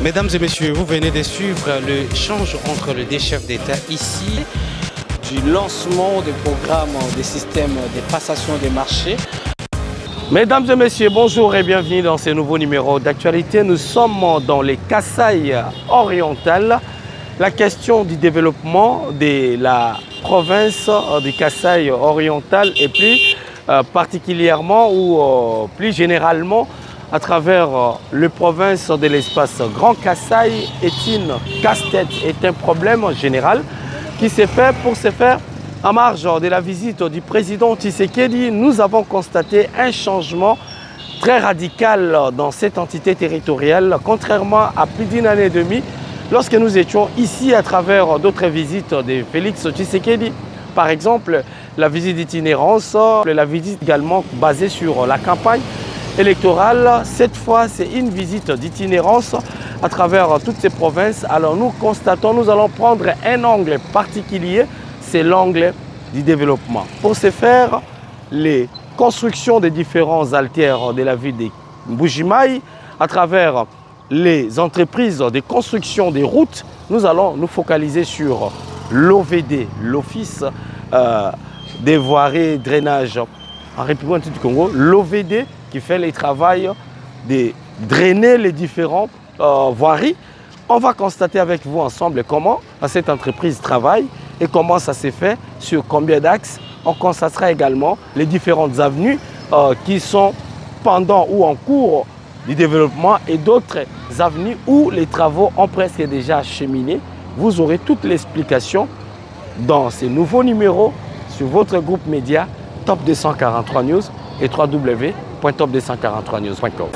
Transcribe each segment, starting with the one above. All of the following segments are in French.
Mesdames et messieurs, vous venez de suivre l'échange entre les deux chefs d'État ici du lancement du programme des systèmes de passation des marchés. Mesdames et messieurs, bonjour et bienvenue dans ce nouveau numéro d'actualité. Nous sommes dans les Kasaï orientales. La question du développement de la province du Kasaï oriental et plus particulièrement ou plus généralement à travers les provinces de l'espace Grand Kasaï est une casse-tête, est un problème général qui s'est fait pour se faire en marge de la visite du président Tshisekedi. Nous avons constaté un changement très radical dans cette entité territoriale, contrairement à plus d'une année et demie, lorsque nous étions ici à travers d'autres visites de Félix Tshisekedi. Par exemple, la visite d'itinérance, la visite également basée sur la campagne électorale. Cette fois, c'est une visite d'itinérance à travers toutes ces provinces. Alors nous constatons, nous allons prendre un angle particulier, c'est l'angle du développement. Pour ce faire, les constructions des différents haltères de la ville de Mbuji-Mayi, à travers les entreprises de construction des routes, nous allons nous focaliser sur l'OVD, l'Office des voiries et drainage en République du Congo, l'OVD qui fait le travail de drainer les différentes voiries. On va constater avec vous ensemble comment cette entreprise travaille et comment ça s'est fait, sur combien d'axes. On constatera également les différentes avenues qui sont pendant ou en cours du développement et d'autres avenues où les travaux ont presque déjà acheminé. Vous aurez toute l'explication dans ces nouveaux numéros sur votre groupe média Top 243 News et www.top243news.com.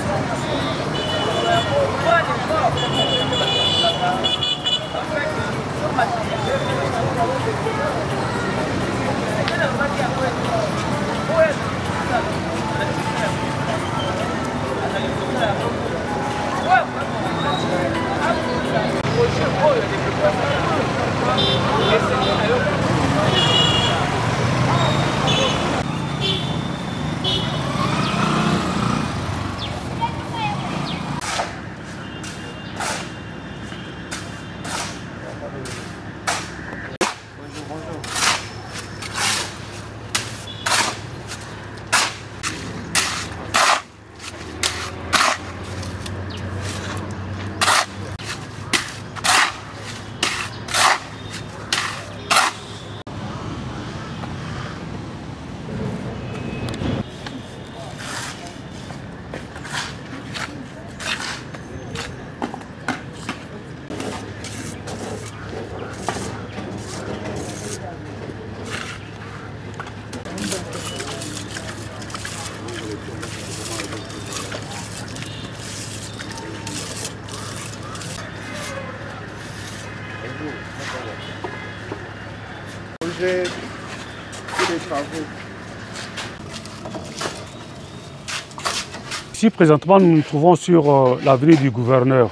Ici, présentement, nous nous trouvons sur l'avenue du gouverneur.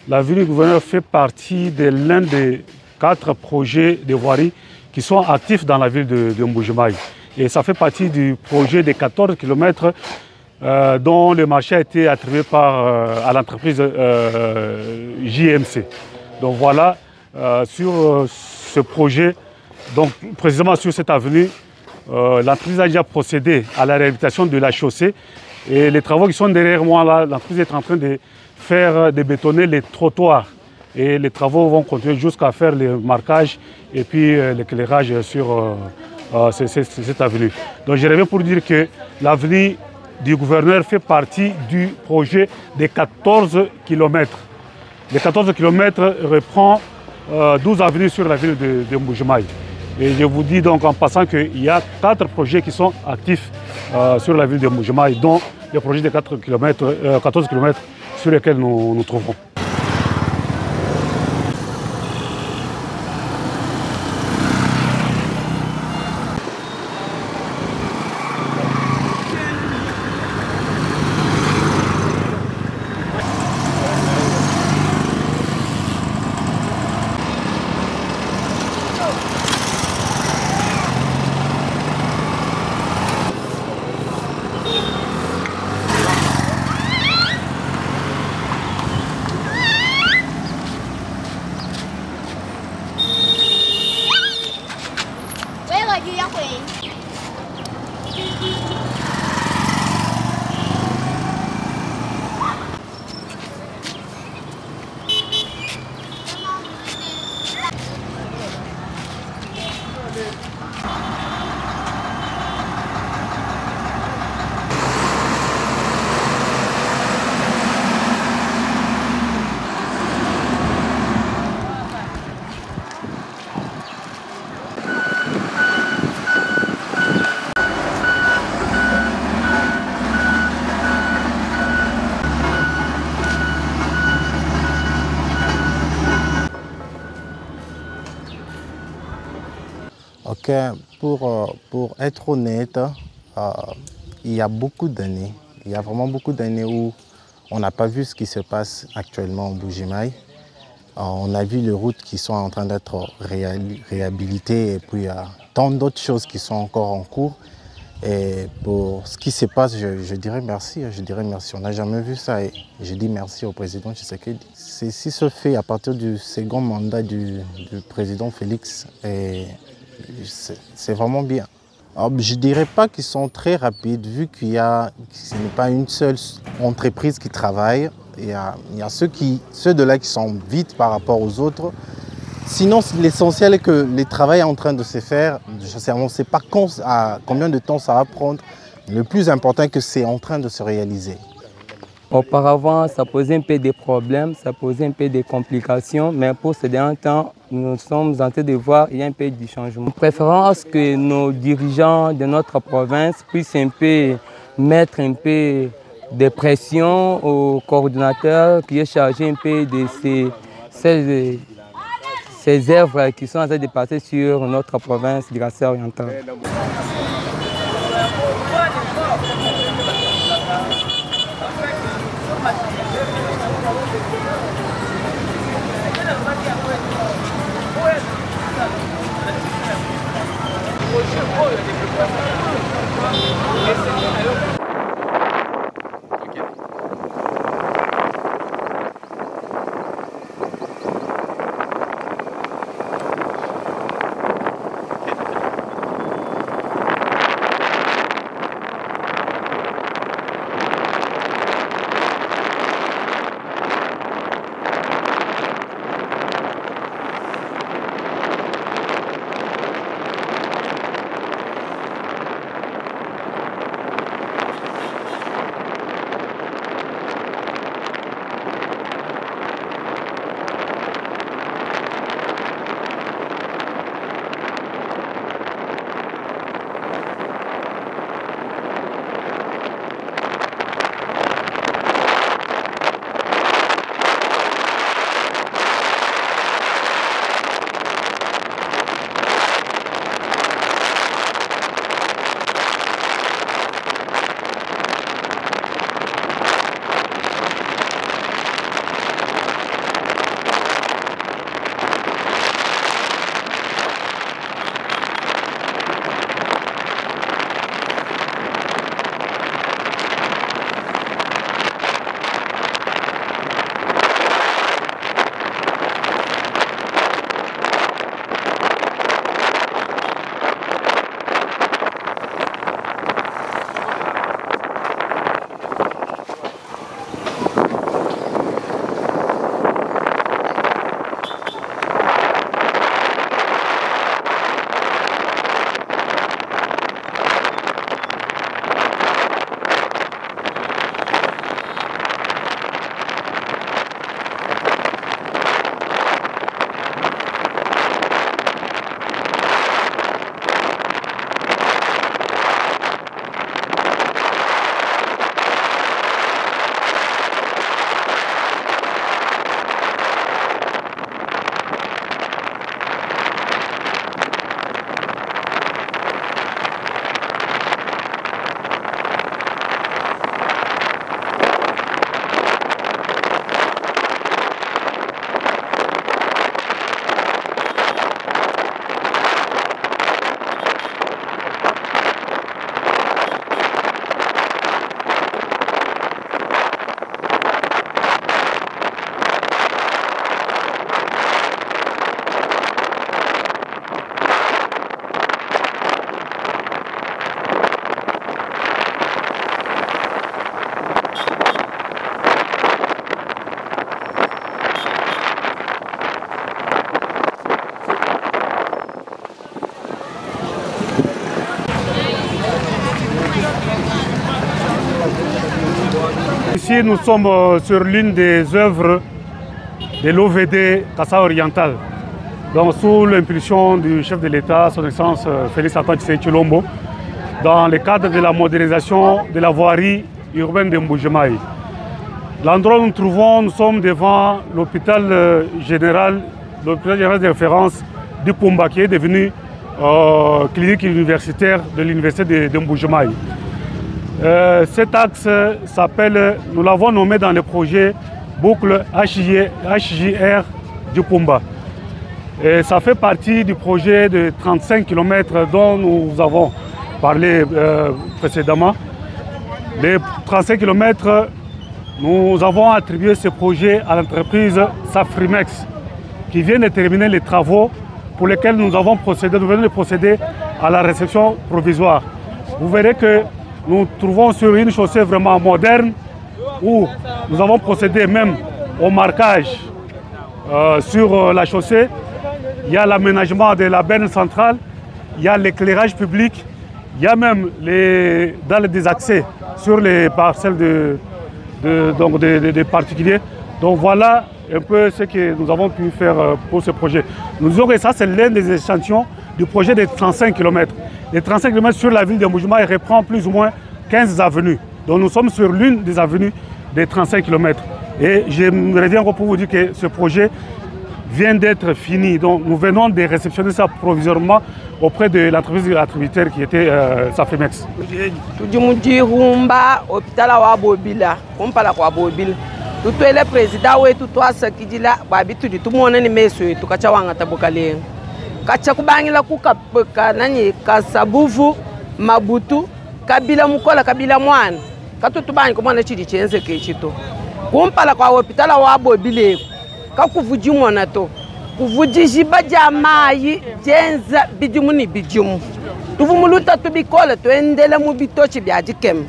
L'avenue du gouverneur fait partie de l'un des 4 projets de voirie qui sont actifs dans la ville de Mbuji-Mayi. Et ça fait partie du projet des 14 km dont le marché a été attribué à l'entreprise JMC. Donc voilà, sur ce projet, donc précisément sur cette avenue, l'entreprise a déjà procédé à la réhabilitation de la chaussée. Et les travaux qui sont derrière moi là, l'entreprise est en train de bétonner les trottoirs. Et les travaux vont continuer jusqu'à faire le marquage et puis l'éclairage sur cette avenue. Donc je reviens pour dire que l'avenue du gouverneur fait partie du projet des 14 km. Les 14 km reprend 12 avenues sur la ville de Mbuji-Mayi. Et je vous dis donc en passant qu'il y a 4 projets qui sont actifs sur la ville de Mbuji-Mayi, dont le projet de 14 km sur lesquels nous nous trouvons. pour être honnête, il y a beaucoup d'années, il y a vraiment beaucoup d'années où on n'a pas vu ce qui se passe actuellement au Buji-Mayi. On a vu les routes qui sont en train d'être réhabilitées et puis il y a tant d'autres choses qui sont encore en cours. Et pour ce qui se passe, je dirais merci. Je dirais merci. On n'a jamais vu ça et je dis merci au président Tshisekedi. Ceci se fait à partir du second mandat du président Félix et c'est vraiment bien. Alors, je ne dirais pas qu'ils sont très rapides vu ce n'est pas une seule entreprise qui travaille. Il y a ceux de là qui sont vite par rapport aux autres. Sinon, l'essentiel est que le travail est en train de se faire. On ne sait pas combien de temps ça va prendre. Le plus important est que c'est en train de se réaliser. Auparavant, ça posait un peu des problèmes, ça posait un peu des complications, mais pour ces derniers temps, nous sommes en train de voir qu'il y a un peu du changement. Nous préférons à ce que nos dirigeants de notre province puissent un peu mettre un peu de pression au coordonnateur qui est chargé un peu de ces œuvres qui sont en train de passer sur notre province du Kasaï oriental. Ici, nous sommes sur l'une des œuvres de l'OVD Kasaï oriental. Donc, sous l'impulsion du chef de l'État, son Excellence Félix-Antoine Tshisekedi Tshilombo, dans le cadre de la modernisation de la voirie urbaine de Buji-Mayi. L'endroit où nous nous trouvons, nous sommes devant l'hôpital général de référence du Pumba, qui est devenu clinique universitaire de l'université de Mbuji-Mayi. Cet axe s'appelle, nous l'avons nommé dans le projet boucle HJR du Pumba. Et ça fait partie du projet de 35 km dont nous avons parlé précédemment. Les 35 km, nous avons attribué ce projet à l'entreprise Safrimex qui vient de terminer les travaux pour lesquels nous venons de procéder à la réception provisoire. Vous verrez que nous trouvons sur une chaussée vraiment moderne où nous avons procédé même au marquage sur la chaussée. Il y a l'aménagement de la benne centrale, il y a l'éclairage public, il y a même les dalles des accès sur les parcelles des particuliers. Donc voilà un peu ce que nous avons pu faire pour ce projet. Nous disons que ça, c'est l'un des échantillons du projet des 35 km. Les 35 km sur la ville de Mbuji-Mayi reprend plus ou moins 15 avenues. Donc nous sommes sur l'une des avenues des 35 km. Et je reviens encore pour vous dire que ce projet vient d'être fini. Donc nous venons de réceptionner ça provisoirement auprès de l'entreprise attributaire qui était Safrimex. Tutwele president wetu twasakidila babitudi tumona ni meso yetu kacha wanga tabukale kacha kubangila kukapeka nani kasabuvu mabutu kabila mukola kabila mwana katutubanyi kumwana chidi chenze kechito kumpala kwa hopitala wa bobile kakuvuji mwana to kuvuji baja mai jenza bijumu ni bijumu tuvumuluta tubikola tuendele mu bitochi byajikem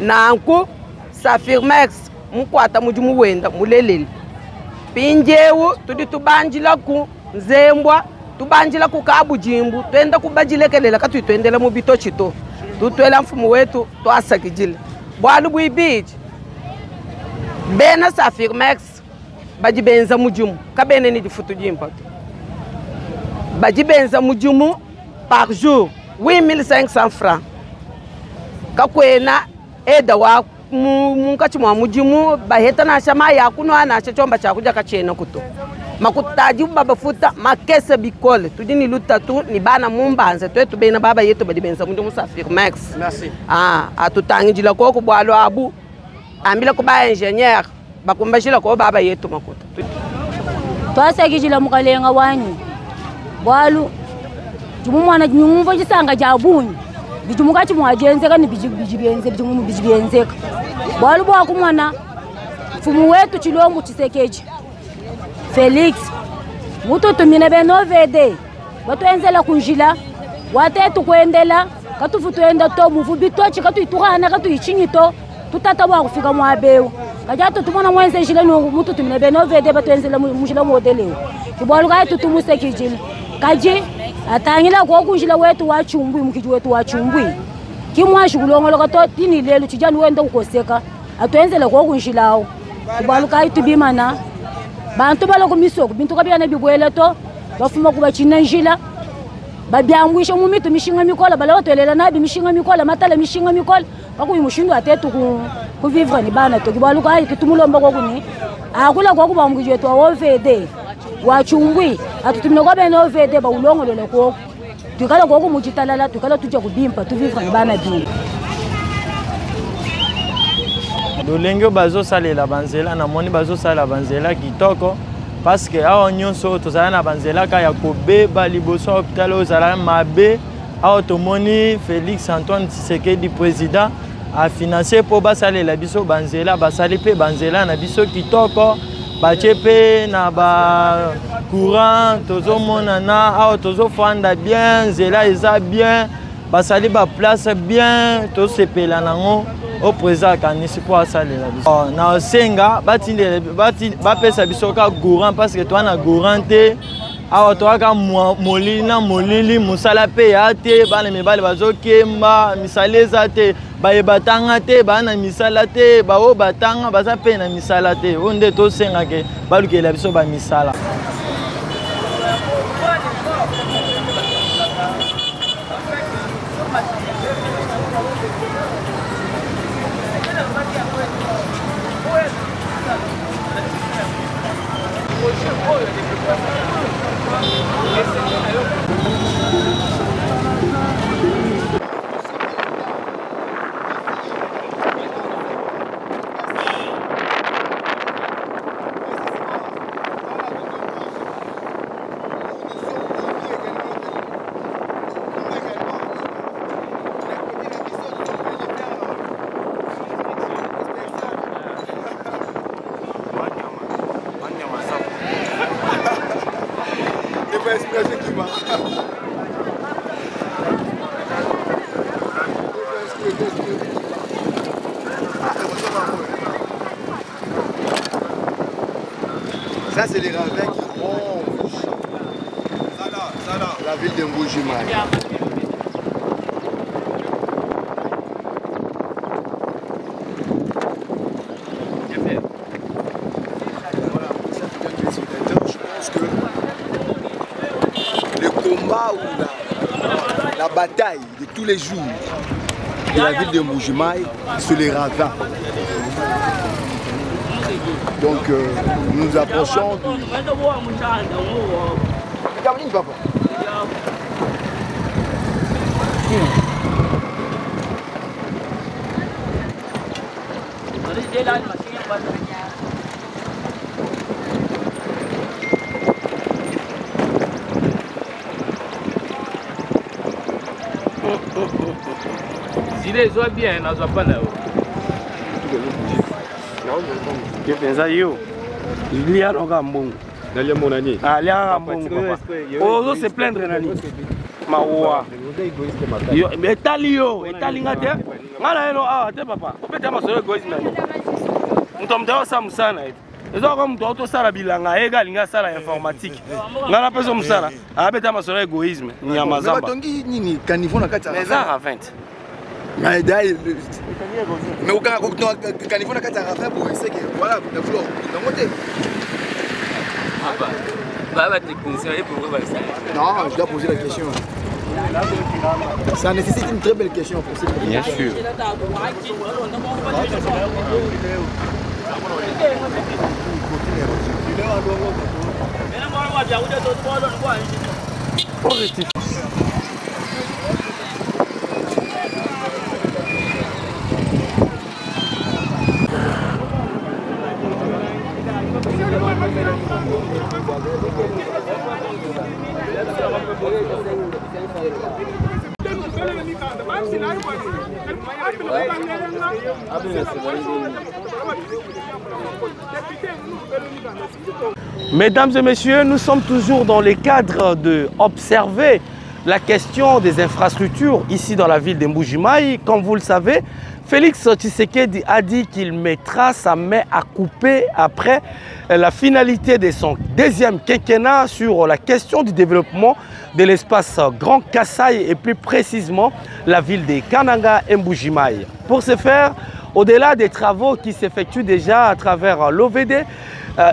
nanku Safrimex mukwata mujumu wenda mulelele pinjewu tudi tubanjila ku nzembwa tubanjila ku kabujimbu twenda kubajilekelela katu twendela mu bitochito tutwela mfumu wetu twasakijile bwalu bwibiji bena Safrimex bajibenza mujumu kabene ni difutu jimpa bajibenza mujumu par jour 8500 francs kakwena eda wa munkachi mwa mujimu baheta na shama ya kunwa na chomba cha kuja kachena kuto makutaji baba futa makese bikole tudini luta tu ni bana mumbanze twetu bena baba yetu badibenza mujimu Safrimex. Merci. Atutangijila ko ko bwalo abu ambila ko ba ingénieur bakumbashila ko baba yetu makuta twasakijila mukalenga wanyu bwalo jumu mwana nyumva jisanga jabunyi bijumukachi mwajenzeka ni bijibiyenzeka bwalu bwaku mwana mfumu wetu Chilombo Chisekeji Felix mututumine benovede batwenzela kunjila watetu kuendela katufu tuenda to muvu bitochi katuitukana katuichinyito tutata bwa kufika mwabeu kajato tumona mwenze njila no mututumine benovede batwenzela mujila modelewo kibwalu kai tutumusekijila kaji atangila kwa kunjila wetu wa chumbwi mukiji wetu wa chumbwi kimwashi kulongoloka to tini lelo chijani wenda ukoseka atwenzela kwa kunjilao kubaluka itubimana bantu baloko misoko bintu kabyana bibwela to bafuma kuba chinanjila babyangwisha mumitu mishinga mikola bala watwelela nabi mishinga mikola matala mishinga mikola bakuyi mushindu atetu ku vivre ni bana to kibaluka ikitumulomba kwa kuni akula kwa kuba mukiji wetu wa OVD wachumbwi atutumina kwa beno vede ba ulongolole ko tukala ko mujitalala tukala tuje kubimpa tuvivra bana bi dolenge bazo salela banzela na moni bazo sala banzela kitoko parce que awa nyonso tozala na banzela ka ya kobeba liboso hôpital ozala mabe awa tomoni Félix Antoine Tshisekedi président a financé pour basalela biso banzela basali pe banzela na biso kitoko bachepe na ba courant tozo monana awa tozo fanda bien zela eza bien basali ba place bien to sepela nango au président kanisi po asalela biso na senga batindele bapesa biso ka courant parce que toi na courant te awa to aka molili musala pe ya te bana mibale bazokemba misaleza te bayebatanga te bana misala te bao batanga baza pe na misala te onde to senga ke balukela biso ba misala Ça, c'est les ravins qui rongent la ville de Mbuji-Mayi. Ou la bataille de tous les jours de la ville de Mbuji-Mayi sur les ravins. Donc nous approchons du... Papa. Si les oies bien, on n'a pas là. Je pense à yo. Il y a un gars bon. Ah, il y a un bon. Oh, c'est plein de nani. Mawa. Mais talio, talingate. Ngala eno ah, te papa. Opeta maso egoisme. Mtomdao samsana. Ezo comme toto sala bilanga egalinga sala informatique. Ngala peso msala. Abeta maso egoisme. Ni amazamba. Batongi nini kanifo na kati mais ça à 20. Mais aucun canifon n'a qu'à faire pour essayer que voilà, le flot. Non, je dois poser la question. Ça nécessite une très belle question pour cette bien sûr. Positif. Mesdames et messieurs, nous sommes toujours dans le cadre d'observer la question des infrastructures ici dans la ville de Mbuji-Mayi. Comme vous le savez, Félix Tshisekedi a dit qu'il mettra sa main à couper après la finalité de son deuxième quinquennat sur la question du développement de l'espace Grand Kasaï et plus précisément la ville de Kananga et Mbuji-Mayi. Pour ce faire, au-delà des travaux qui s'effectuent déjà à travers l'OVD,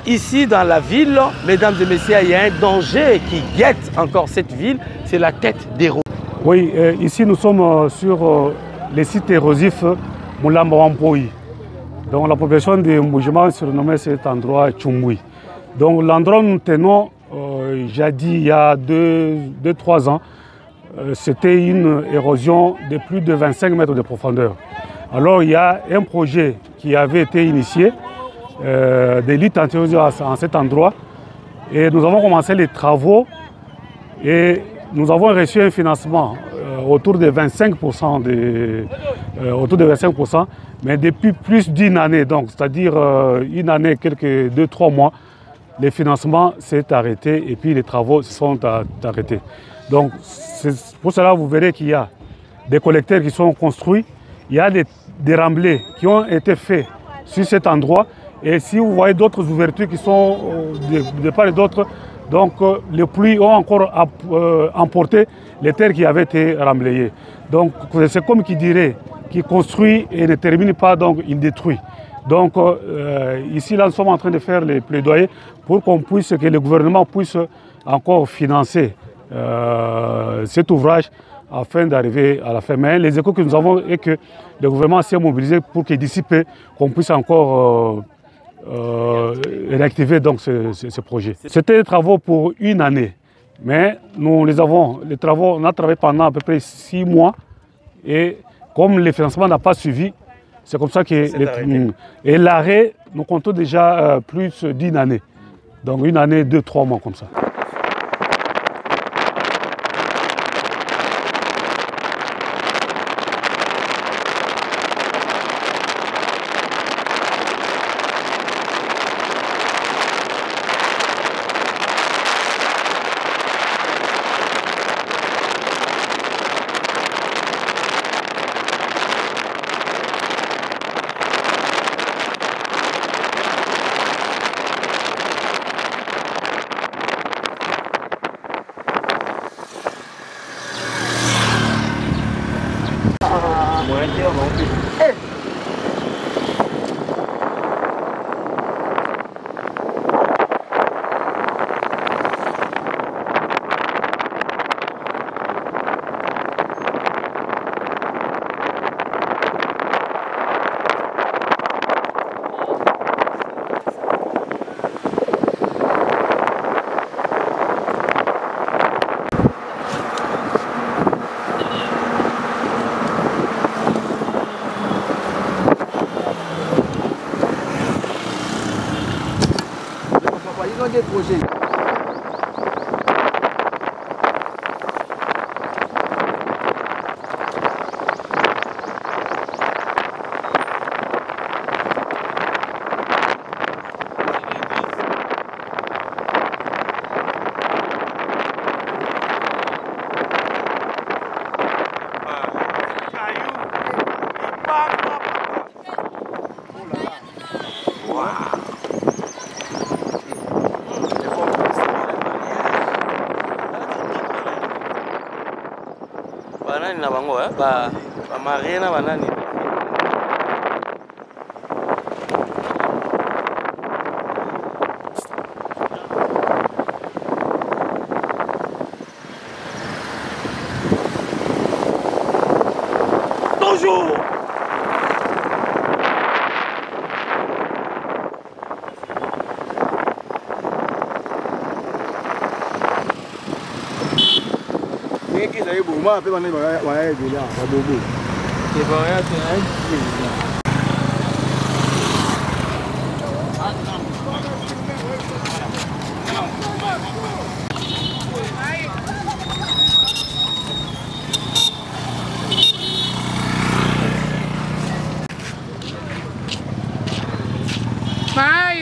ici dans la ville, mesdames et messieurs, il y a un danger qui guette encore cette ville, c'est la tête des roues. Oui, ici nous sommes sur les sites érosifs Moulambo-Ampoui. Donc la population de Mbuji-Mayi surnommait cet endroit Tchumboui. Donc l'endroit où nous tenons, jadis il y a 2-3 ans, c'était une érosion de plus de 25 mètres de profondeur. Alors il y a un projet qui avait été initié de lutte anti-érosion en cet endroit et nous avons commencé les travaux et nous avons reçu un financement autour de 25%, mais depuis plus d'une année, donc c'est-à-dire une année, quelques 2-3 mois, le financement s'est arrêté et puis les travaux se sont arrêtés. Donc pour cela, vous verrez qu'il y a des collecteurs qui sont construits, il y a des remblais qui ont été faits sur cet endroit et si vous voyez d'autres ouvertures qui sont de part et d'autre, donc les pluies ont encore emporté les terres qui avaient été remblayées. Donc c'est comme qui dirait, qui construit et ne termine pas, donc il détruit. Donc ici, là, nous sommes en train de faire les plaidoyers pour qu'on puisse, que le gouvernement puisse encore financer cet ouvrage afin d'arriver à la fin. Mais les échos que nous avons est que le gouvernement s'est mobilisé pour qu'il dissipe, qu'on puisse encore réactiver donc ce projet. C'était des travaux pour une année, mais nous les avons, les travaux, on a travaillé pendant à peu près 6 mois et comme le financement n'a pas suivi, c'est comme ça que l'arrêt, nous comptons déjà plus d'une année. Donc une année, 2-3 mois comme ça. ont des projets. Banani na bango ba marié na banani. Bonjour.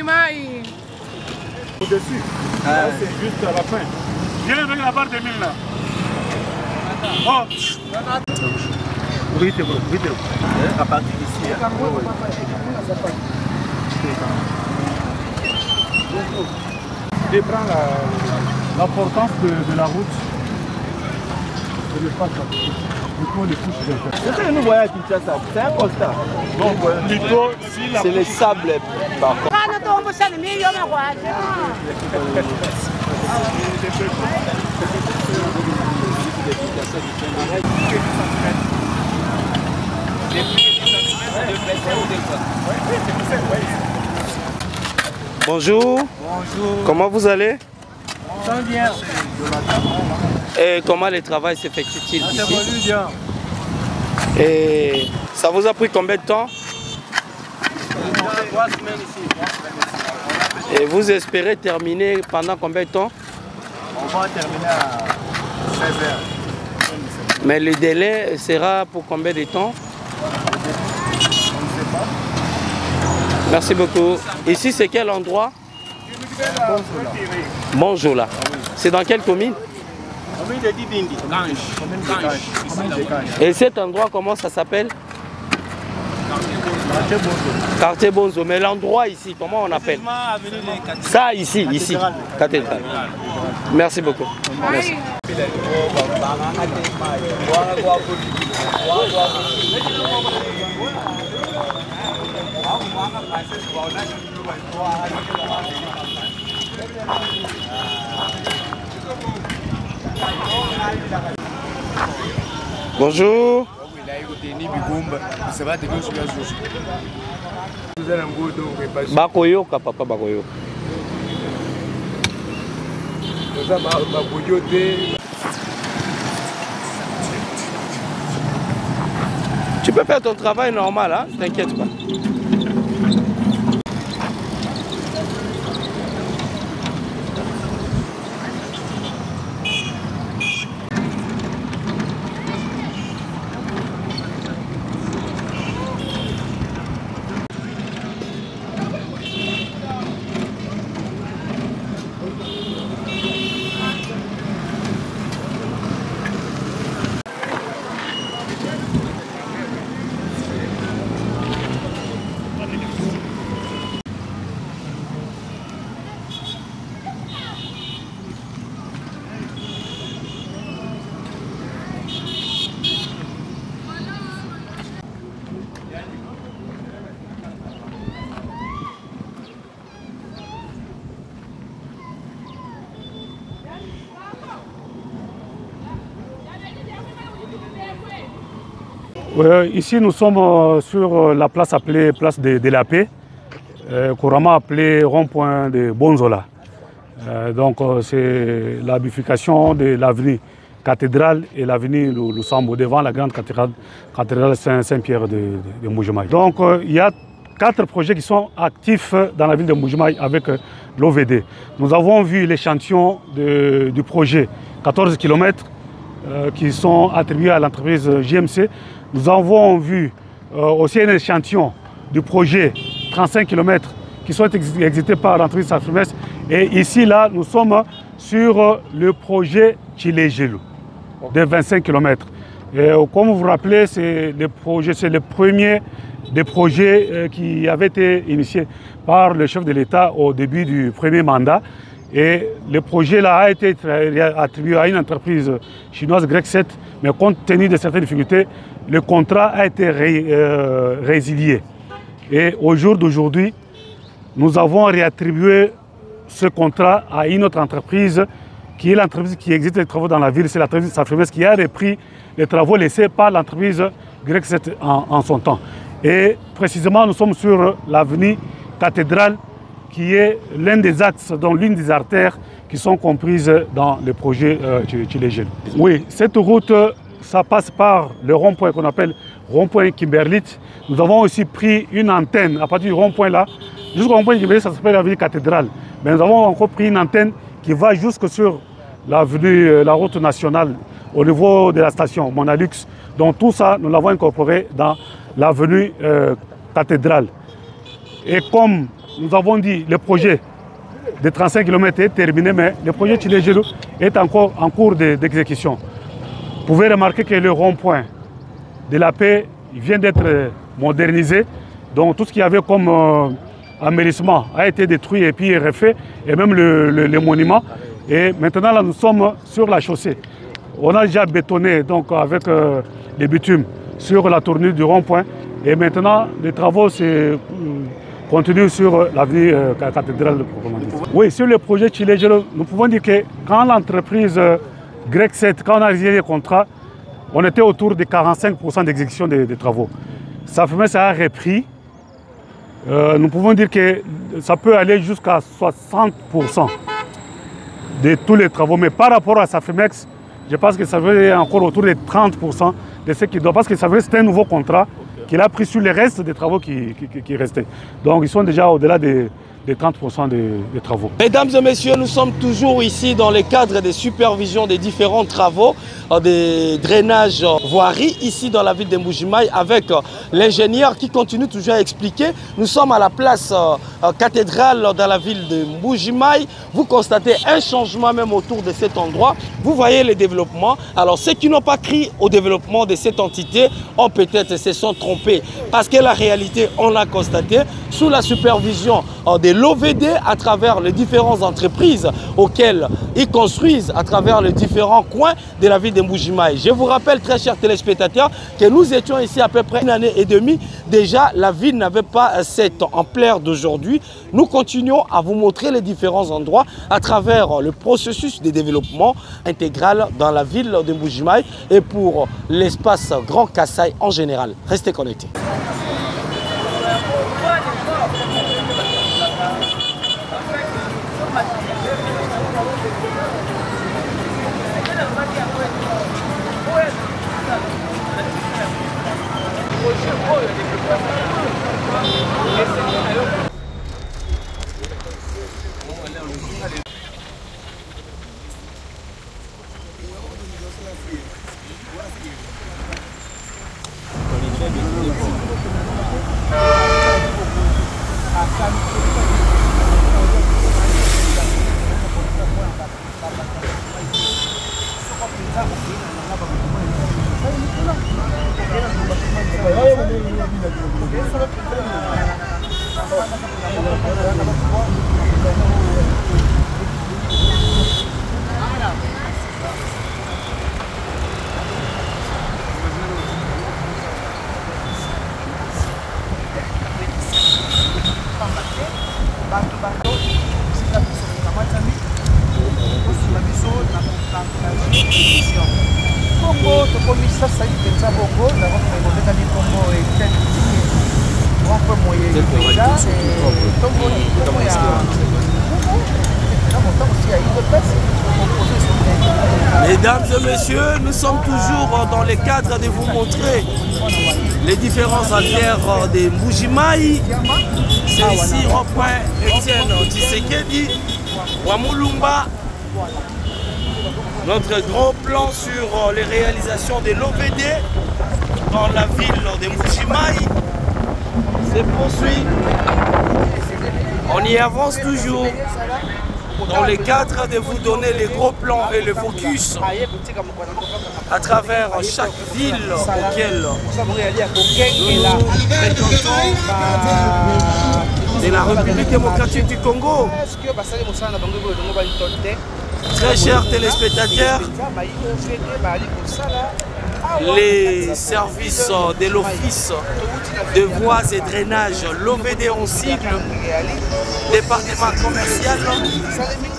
Maï. Au-dessus. C'est juste à la fin. Viens avec la barre de 1000 là. Oh. Oui, à partir d'ici. Je prends l'importance de la route. De l'espace. C'est ce que nous voyons à Kinshasa, c'est un constat. C'est le sable par contre. Bonjour. Bonjour. Comment vous allez? Très bien. Et comment le travail s'effectue-t-il ici? Ça évolue bien. Et ça vous a pris combien de temps? 3 semaines ici. Et vous espérez terminer pendant combien de temps? On va terminer à 16 heures. Mais le délai sera pour combien de temps? On ne sait pas. Merci beaucoup. Ici, c'est quel endroit? Bonjour là. C'est dans quelle commune? Commune de Dibindi. Et cet endroit, comment ça s'appelle? Quartier Bonzo. Mais l'endroit ici, comment on appelle? Ça ici, ici. Cathédrale. Merci beaucoup. Merci. Bonjour. Bakoyoka papa bakoyoka. Tu peux faire ton travail normal, hein? T'inquiète pas. Ouais, ici, nous sommes sur la place appelée place de la Paix, couramment appelée rond-point de Bonzola. Donc, c'est la bifurcation de l'avenue Cathédrale et l'avenue Lusambo, devant la grande cathédrale Saint-Pierre de Mbuji-Mayi. Donc, il y a 4 projets qui sont actifs dans la ville de Mbuji-Mayi avec l'OVD. Nous avons vu l'échantillon du projet 14 km qui sont attribués à l'entreprise JMC. Nous avons vu aussi un échantillon du projet 35 km qui sont exécutés par l'entreprise Safrimes. Et ici, là, nous sommes sur le projet Chilejelu de 25 km. Et comme vous vous rappelez, c'est le premier des projets qui avait été initié par le chef de l'État au début du premier mandat. Et le projet là a été attribué à une entreprise chinoise Grec 7, mais compte tenu de certaines difficultés, le contrat a été résilié. Et au jour d'aujourd'hui, nous avons réattribué ce contrat à une autre entreprise qui est l'entreprise qui existe les travaux dans la ville, c'est l'entreprise Safrimes qui a repris les travaux laissés par l'entreprise Grec 7 en son temps. Et précisément, nous sommes sur l'avenue Cathédrale, qui est l'un des axes, dont l'une des artères qui sont comprises dans le projet Chilejelu. Oui, cette route, ça passe par le rond-point qu'on appelle rond-point Kimberlit. Nous avons aussi pris une antenne à partir du rond-point là, jusqu'au rond-point Kimberlit, ça s'appelle l'avenue Cathédrale. Mais nous avons encore pris une antenne qui va jusque sur l'avenue, la route nationale, au niveau de la station Monalux. Donc tout ça, nous l'avons incorporé dans l'avenue Cathédrale. Et comme nous avons dit, le projet de 35 km est terminé, mais le projet Chilejelu est encore en cours d'exécution. Vous pouvez remarquer que le rond-point de la paix vient d'être modernisé. Donc tout ce qu'il y avait comme embellissement a été détruit et puis refait, et même le monument. Et maintenant, là, nous sommes sur la chaussée. On a déjà bétonné donc, avec les bitumes sur la tournure du rond-point. Et maintenant, les travaux continuent sur l'avenue Cathédrale. Oui, sur le projet Chilejelu, nous pouvons dire que quand l'entreprise Grec 7, quand on a réalisé les contrats, on était autour de 45% d'exécution des travaux. Safrimes a repris. Nous pouvons dire que ça peut aller jusqu'à 60% de tous les travaux. Mais par rapport à Safrimes, je pense que ça veut encore autour de 30% de ce qui doit. Parce que Safrimes, c'est un nouveau contrat qu'il a pris sur les restes des travaux qui restaient. Donc ils sont déjà au-delà des 30% des travaux. Mesdames et messieurs, nous sommes toujours ici dans le cadre des supervisions des différents travaux des drainages voiries ici dans la ville de Mbuji-Mayi avec l'ingénieur qui continue toujours à expliquer. Nous sommes à la place Cathédrale dans la ville de Mbuji-Mayi. Vous constatez un changement même autour de cet endroit. Vous voyez les développements. Alors ceux qui n'ont pas cru au développement de cette entité ont peut-être se sont trompés parce que la réalité, on l'a constaté, sous la supervision de l'OVD à travers les différentes entreprises auxquelles ils construisent à travers les différents coins de la ville de Mbuji-Mayi. Je vous rappelle, très chers téléspectateurs, que nous étions ici à peu près 1 année et demie. Déjà, la ville n'avait pas cette ampleur d'aujourd'hui. Nous continuons à vous montrer les différents endroits à travers le processus de développement intégral dans la ville de Mbuji-Mayi et pour l'espace Grand Kasaï en général. Restez connectés. Mesdames et messieurs, nous sommes toujours dans le cadre de vous montrer les différents alters des Mbujimayi. C'est ici rond-point Étienne Tshisekedi, Wamulumba. Notre grand plan sur les réalisations de l'OVD dans la ville de Mbujimayi se poursuit. On y avance toujours dans le cadre de vous donner les gros plans et le focus à travers chaque ville auquel nous fréquentons de la République démocratique du Congo. Très chers téléspectateurs, les services de l'Office de voies et drainage, l'OVD en sigle, département commercial,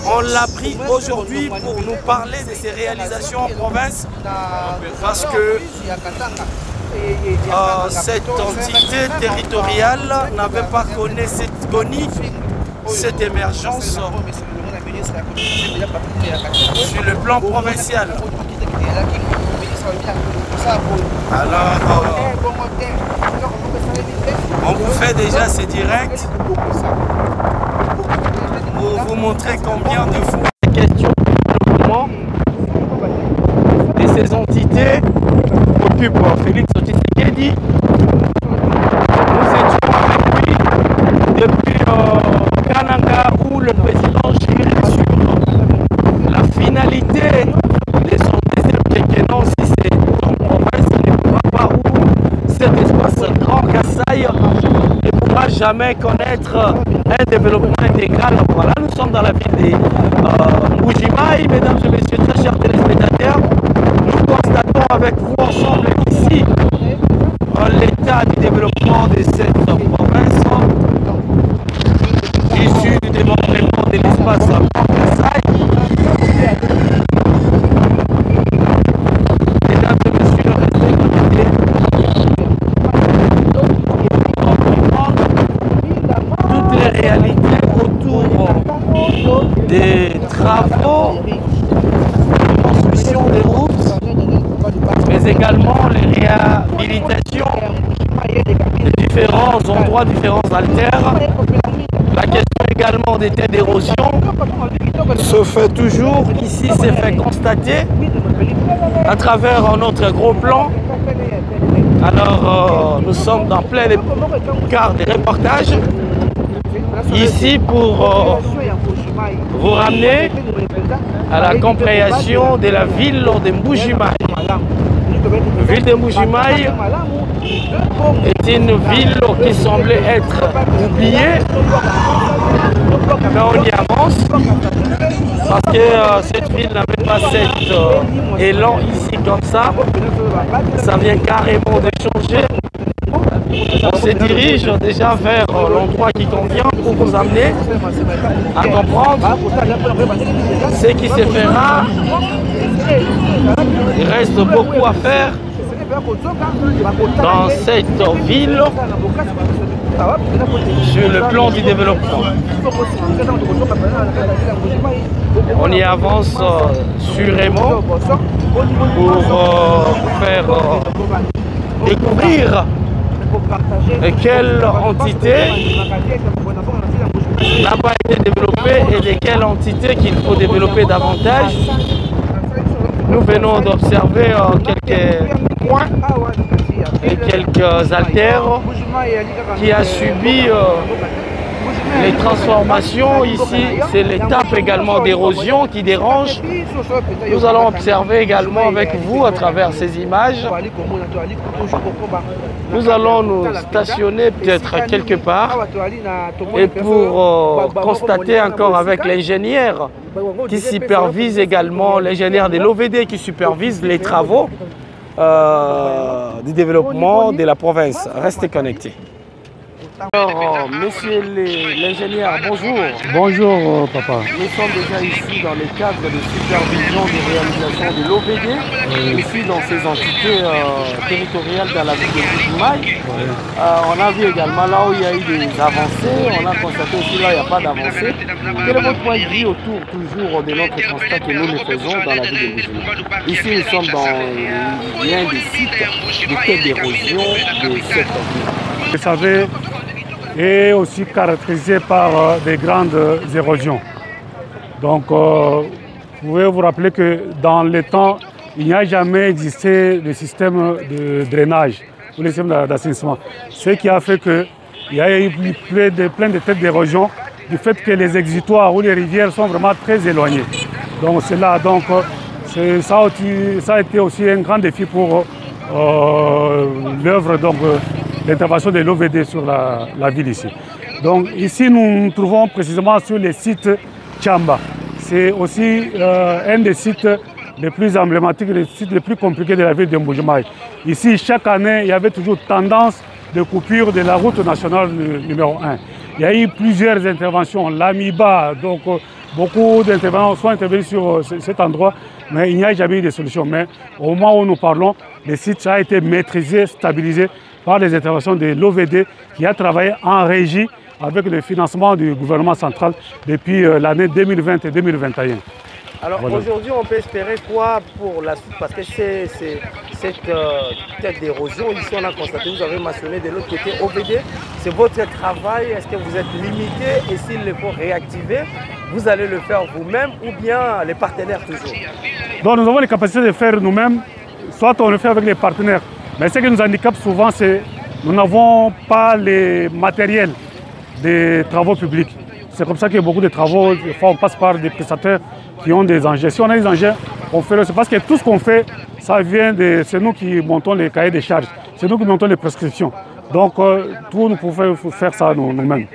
on l'a pris aujourd'hui pour nous parler de ces réalisations en province parce que cette entité territoriale n'avait pas connu cette émergence sur le plan provincial. Alors, on vous fait déjà ces directs pour vous montrer combien de fois la question du développement de ces entités occupe Félix Tshisekedi. Nous étions avec lui depuis Kananga où le président jurait sur la finalité de son deuxième quinquennat. Si c'est en province, il ne pourra pas où cet espace Grand Kasaï ne pourra jamais connaître un développement intégral. Voilà, nous sommes dans la ville de Mbujimayi, mesdames et messieurs, très chers téléspectateurs. Nous constatons avec vous ensemble ici l'état du développement de cette province issu du démembrement de l'espace Grand Kasaï. Mesdames et messieurs, restez connectés pour comprendre toutes les réalités autour des travaux de construction des routes, mais également les réhabilitations de différents endroits, différents alters. La question également des têtes d'érosion se fait toujours ici, s'est fait constater à travers notre gros plan. Alors nous sommes dans plein quart des reportages ici pour vous ramener à la compréhension de la ville de Mbujimayi. La ville de Mbujimayi est une ville qui semblait être oubliée, mais on y avance parce que cette ville n'avait pas cet élan ici comme ça. Ça vient carrément de changer. On se dirige déjà vers l'endroit qui convient pour vous amener à comprendre ce qui se fera. Il reste beaucoup à faire dans cette ville sur le plan du développement. On y avance sûrement pour vous faire découvrir quelle entité n'a pas été développée et de quelle entité qu'il faut développer davantage. Nous venons d'observer quelques points et quelques alters qui a subi les transformations ici. C'est l'étape également d'érosion qui dérange. Nous allons observer également avec vous à travers ces images. Nous allons nous stationner peut-être quelque part et pour constater encore avec l'ingénieur qui supervise également, l'ingénieur de l'OVD qui supervise les travaux du développement de la province. Restez connectés. Alors, monsieur l'ingénieur, bonjour. Bonjour, papa. Nous sommes déjà ici dans les cadres de supervision de réalisation de l'OVD, ici dans ces entités territoriales dans la ville de Mbuji-Mayi. On a vu également là où il y a eu des avancées, on a constaté aussi là où il n'y a pas d'avancées. Quel est votre point de vue autour toujours de notre constat que nous faisons dans la ville de Mbuji-Mayi? Ici, nous sommes dans l'un des sites de tête d'érosion de cette ville. Vous savez, est aussi caractérisé par des grandes érosions. Donc, vous pouvez vous rappeler que dans les temps, il n'y a jamais existé de système de drainage ou de système d'assainissement. Ce qui a fait qu'il y a eu plein de têtes d'érosion du fait que les exutoires ou les rivières sont vraiment très éloignés. Donc, c'est là. Donc, ça a été aussi un grand défi pour l'œuvre d'intervention de l'OVD sur la ville ici. Donc ici, nous nous trouvons précisément sur le site Tchamba. C'est aussi un des sites les plus emblématiques, les sites les plus compliqués de la ville de Mbuji-Mayi. Ici, chaque année, il y avait toujours tendance de coupure de la route nationale numéro 1. Il y a eu plusieurs interventions, l'AMIBA, donc beaucoup d'intervenants sont intervenus sur cet endroit, mais il n'y a jamais eu de solution. Mais au moment où nous parlons, le site a été maîtrisé, stabilisé par les interventions de l'OVD qui a travaillé en régie avec le financement du gouvernement central depuis l'année 2020 et 2021. Alors voilà. Aujourd'hui, on peut espérer quoi pour la suite? Parce que cette tête d'érosion, ici on a constaté, vous avez mentionné de l'autre côté OVD, c'est votre travail, est-ce que vous êtes limité et s'il le faut réactiver, vous allez le faire vous-même ou bien les partenaires toujours? Donc nous avons les capacités de faire nous-mêmes, soit on le fait avec les partenaires. Mais ce qui nous handicape souvent, c'est que nous n'avons pas les matériels des travaux publics. C'est comme ça qu'il y a beaucoup de travaux, des fois on passe par des prestataires qui ont des engins. Si on a des engins, on fait le... C'est parce que tout ce qu'on fait, ça vient de... C'est nous qui montons les cahiers de charges, c'est nous qui montons les prescriptions. Donc tout, nous pouvons faire ça nous-mêmes.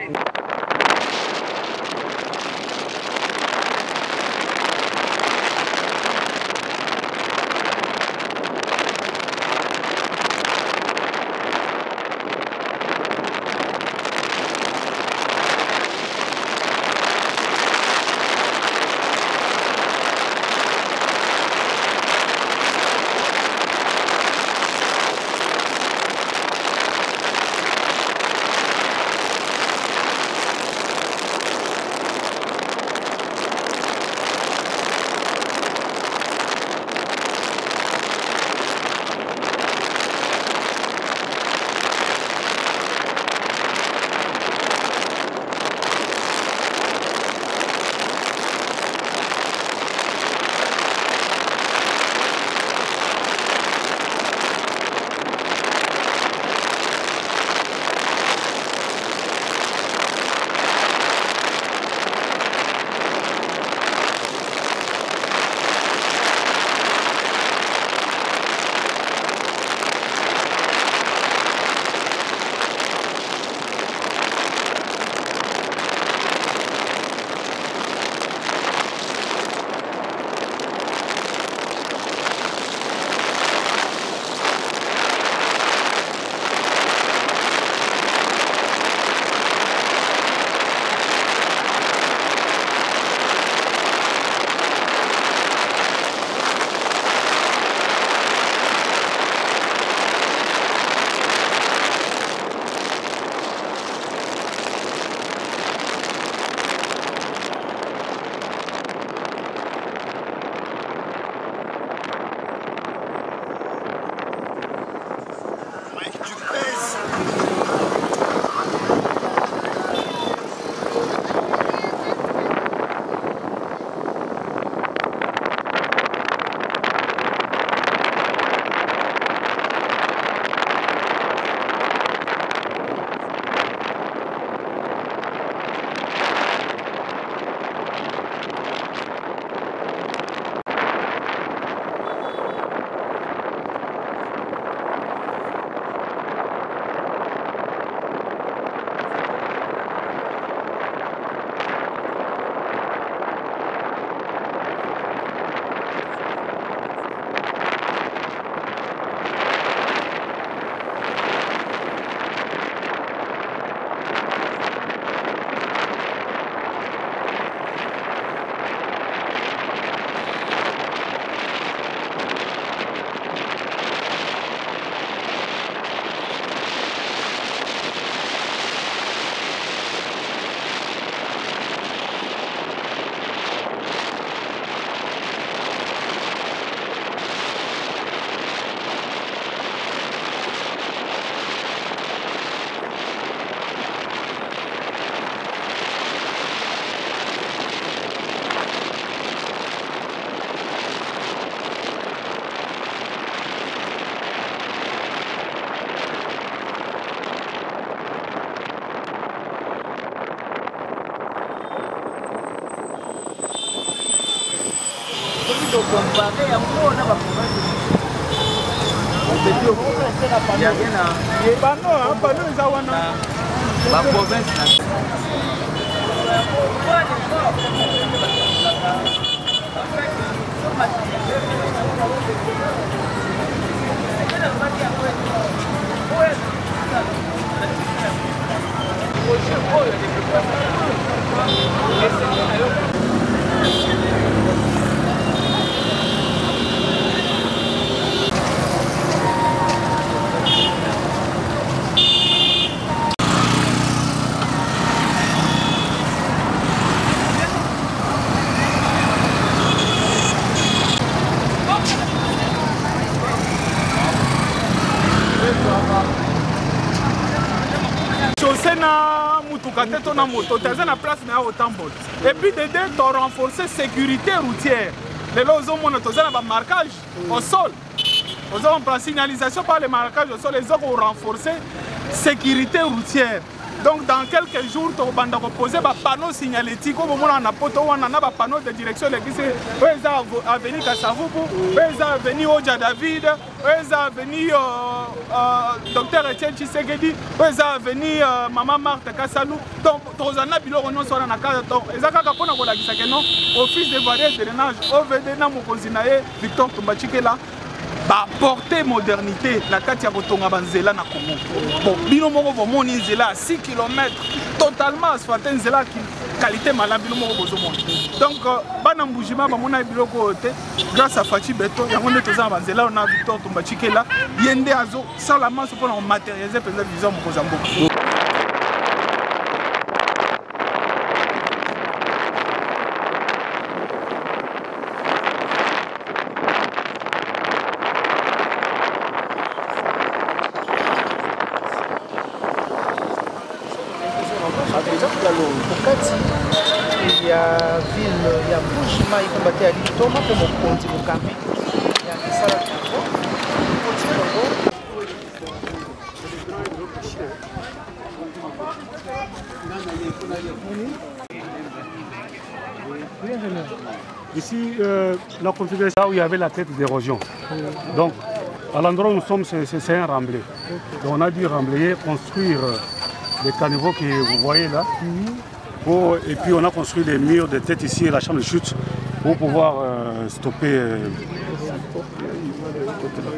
na moto, tu as place na autant et puis de deux, tu as renforcé sécurité routière. Les lots ont marquage au sol. Ils ont signalisation par les marquages au sol, les autres ont renforcé sécurité routière. Donc dans quelques jours, tu vas poser un panneau signalétique, on a un panneau de direction avenue Kassavubu, avenue Oja David, avenue Dr Etienne Tshisekedi, avenue Maman Marthe Kassalou. Donc tu as un billet on soit na casa donc ezaka kapona ko lakisa que non office de variété de drainage OVD na mokonzinae Victor Tumbachikela ba porter modernité la kati ya kotonga banzela na Congo. Bon bino moko bomoni nzela 6 km totalement asphalté nzela qualité malabi bino moko bozomona. Donc bana mbujima ba mona biloko te grâce à Fachi Beto yango nde toza banzela na Victor Tumbachikela yende azo salamance pour matérialiser peut-être vision mokozambo. Il y a ville, il y a Mbujima, il faut battre à l'Itoma pour mon compte, au Cambi. Il y a des salles Ici, la configuration où il y avait la tête d'érosion. Donc, à l'endroit où nous sommes, c'est un remblai. Donc, on a dû remblayer, construire les caniveaux que vous voyez là. Et puis on a construit des murs de tête ici, la chambre de chute, pour pouvoir stopper. Il y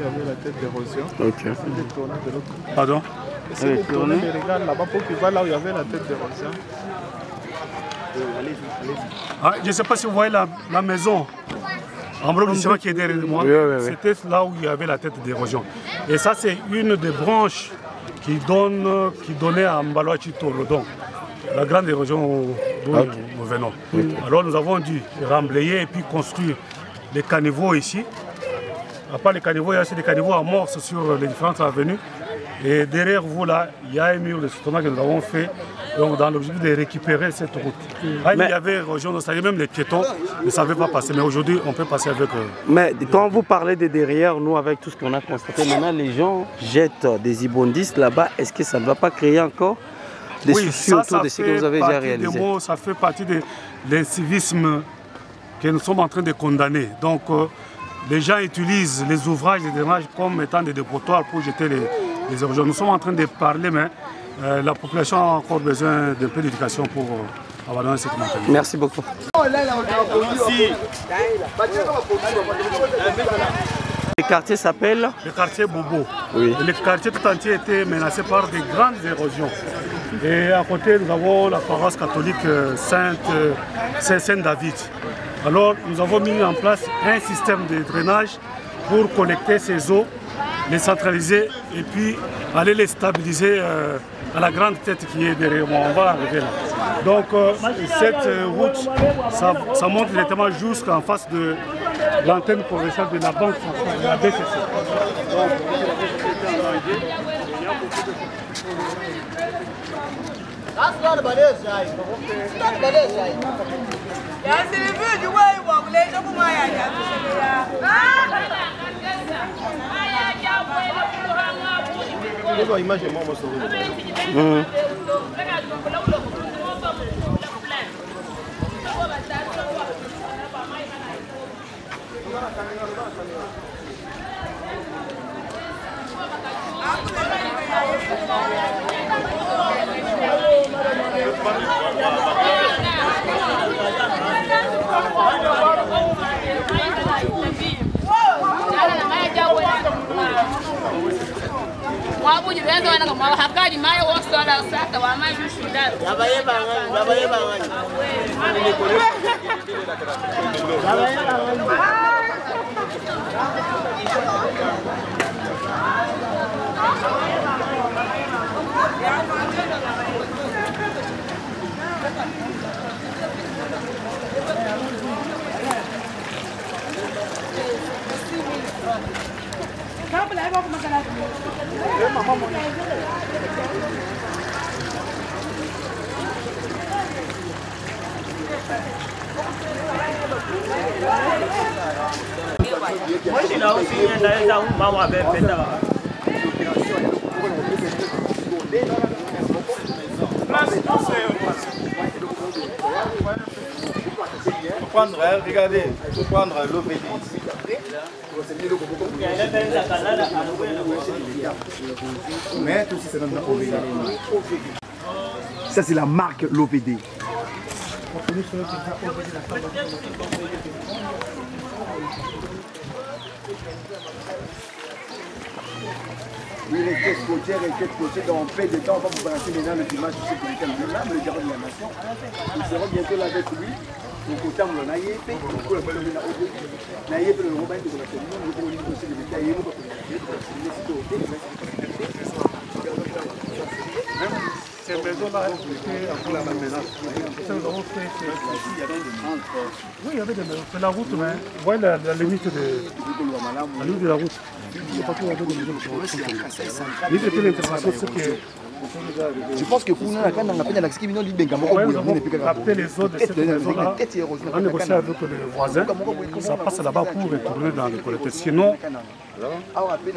avait la tête d'érosion. Ok. Pardon? Regarde là-bas pour qu'il voit là où il y avait la tête d'érosion. Ah, je ne sais pas si vous voyez la maison en blanc qui est derrière moi. C'était là où il y avait la tête d'érosion. Et ça, c'est une des branches qui donnait à Mbaloachi Tolo, donc la grande érosion d'où nous venons. Alors nous avons dû remblayer et puis construire des caniveaux ici. À part les caniveaux, il y a aussi des caniveaux amorces sur les différentes avenues. Et derrière vous là, il y a un mur de soutenance que nous avons fait donc, dans l'objectif de récupérer cette route. Là, il y avait érosion, c'est-à-dire même les piétons ne savaient pas passer, mais aujourd'hui on peut passer avec eux. Mais quand vous parlez de derrière, nous avec tout ce qu'on a constaté, maintenant les gens jettent des ibondistes là-bas, est-ce que ça ne va pas créer encore des soucis autour de ce que vous avez déjà réalisé? Ça fait partie de l'incivisme que nous sommes en train de condamner. Donc les gens utilisent les ouvrages de drainage comme étant des dépotoirs pour jeter les érosions. Nous sommes en train de parler, mais la population a encore besoin d'un peu d'éducation pour abandonner cette mentalité. Merci beaucoup. Le quartier s'appelle? Le quartier Bobo. Oui. Le quartier tout entier était menacé par de grandes érosions. Et à côté, nous avons la paroisse catholique Saint-David. Alors, nous avons mis en place un système de drainage pour collecter ces eaux, les centraliser et puis aller les stabiliser à la grande tête qui est derrière moi. On va arriver là. Donc, cette route, ça monte directement jusqu'en face de l'antenne provinciale de la Banque centrale, de la BCC. Moi, je suis là aussi, maman avait fait ça. Prendre, regardez, il faut prendre l'OVD. Mais tout c'est dans l'OVD. Ça c'est la marque l'OVD. Oui, restez scotché, dans un peu de temps, on va vous balancer maintenant le dimanche sur sécurité là, le garde de la nation. Nous serons bientôt là avec lui. Donc autant le naïe, pour le naïe, le Robin de la commune, nous pouvons aussi le détailler, nous pouvons ces maisons-là, c'était pour la menace. Oui, il y avait des maisons. C'est la route, mais vous voyez la limite de la route. Il n'y a pas tout de maisons. C'était l'intervention, c'est que. Je pense que pour nous, quand on appelle la ski, nous avons capté les eaux de cette maison-là. On a négocié avec les voisins. Ça passe là-bas pour retourner dans le collecteur. Sinon,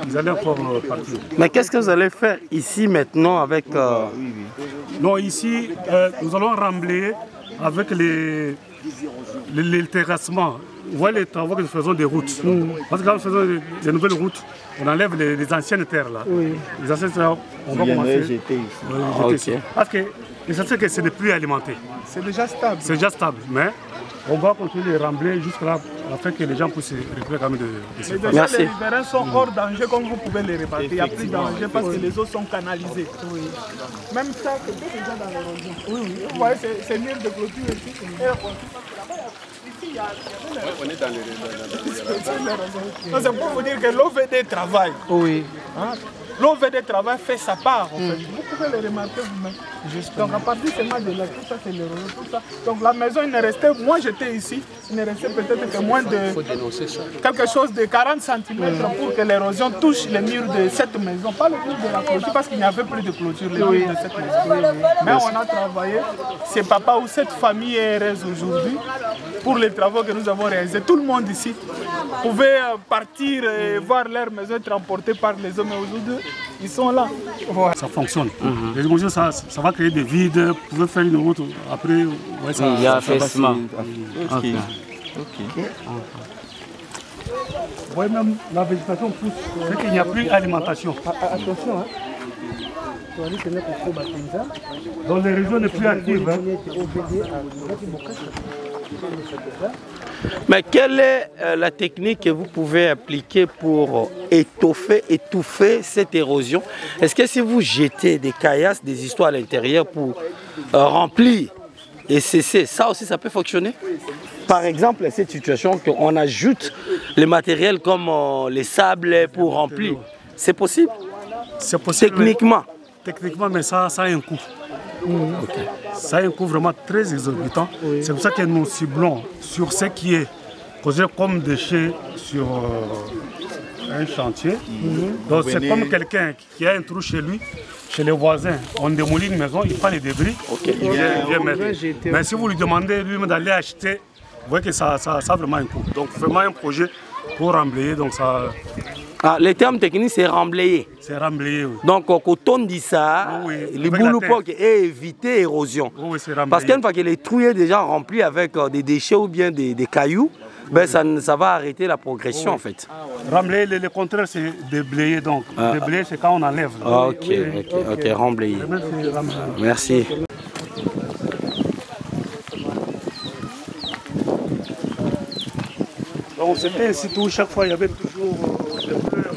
ils allaient encore partir. Mais qu'est-ce que vous allez faire ici maintenant avec... Non, ici, nous allons remblayer avec les terrassements. Vous voyez les travaux que nous faisons des routes. Parce que quand nous faisons des nouvelles routes, on enlève les anciennes terres là. Les anciennes terres, on va commencer. Jeter ici. Parce que l'essentiel que ce n'est plus alimenté. C'est déjà stable. C'est déjà stable, mais on va continuer de remblayer jusqu'à là afin que les gens puissent récupérer quand même de ces terres. Déjà, les riverains sont hors danger comme vous pouvez les répartir. Il n'y a plus de danger parce que les eaux sont canalisées. Même ça, c'est déjà dans l'érosion. Vous voyez, c'est murs de clôture ici. On est dans les... C'est pour vous dire que l'OVD travaille. Oui. L'OVD travaille fait sa part. En fait. Vous pouvez le remarquer vous-même. Donc à partir seulement de là, tout ça c'est l'érosion, tout ça. Donc la maison, il ne restait, moi j'étais ici, il ne restait peut-être que moins de quelque chose de 40 cm pour que l'érosion touche les murs de cette maison. Pas le mur de la clôture parce qu'il n'y avait plus de clôture, les murs de cette maison. Mais on a travaillé, c'est papa ou cette famille est heureuse aujourd'hui pour les travaux que nous avons réalisés. Tout le monde ici pouvait partir et voir leur maison être emportée par les hommes. Aujourd'hui, ils sont là. Ça fonctionne. Les émotions, ça va créer des vides. Vous pouvez faire une route après. Ouais, ça, il y a affaissement. Ok. Vous voyez même la végétation pousse. C'est qu'il n'y a plus d'alimentation. Attention, hein. Donc les régions ne plus actives. Mais quelle est la technique que vous pouvez appliquer pour étouffer cette érosion? Est-ce que si vous jetez des caillasses, des histoires à l'intérieur pour remplir et cesser, ça aussi ça peut fonctionner? Par exemple, cette situation qu'on ajoute les matériels comme les sables pour remplir, c'est possible? C'est possible. Techniquement? Techniquement, mais ça a un coût. Ça a un coût vraiment très exorbitant. C'est pour ça que nous ciblons sur ce qui est posé comme déchet sur un chantier. Donc c'est comme quelqu'un qui a un trou chez lui, chez les voisins. On démolit une maison, il prend les débris, il vient mettre. Mais si vous lui demandez lui-même d'aller acheter, vous voyez que ça a vraiment un coût. Donc vraiment un projet pour remblayer. Donc ça... Ah, le terme technique, c'est remblayer. C'est remblayer, oui. Donc, quand on dit ça, le boulot est éviter l'érosion. Oui, c'est remblayer. Parce qu'une fois que les trous est déjà remplis avec des déchets ou bien des cailloux, ben ça va arrêter la progression en fait. Remblayer, le contraire, c'est déblayer. Donc, déblayer, c'est quand on enlève. Ok, remblayer. Merci. Donc, c'était ainsi tout. Chaque fois, il y avait toujours des fleurs.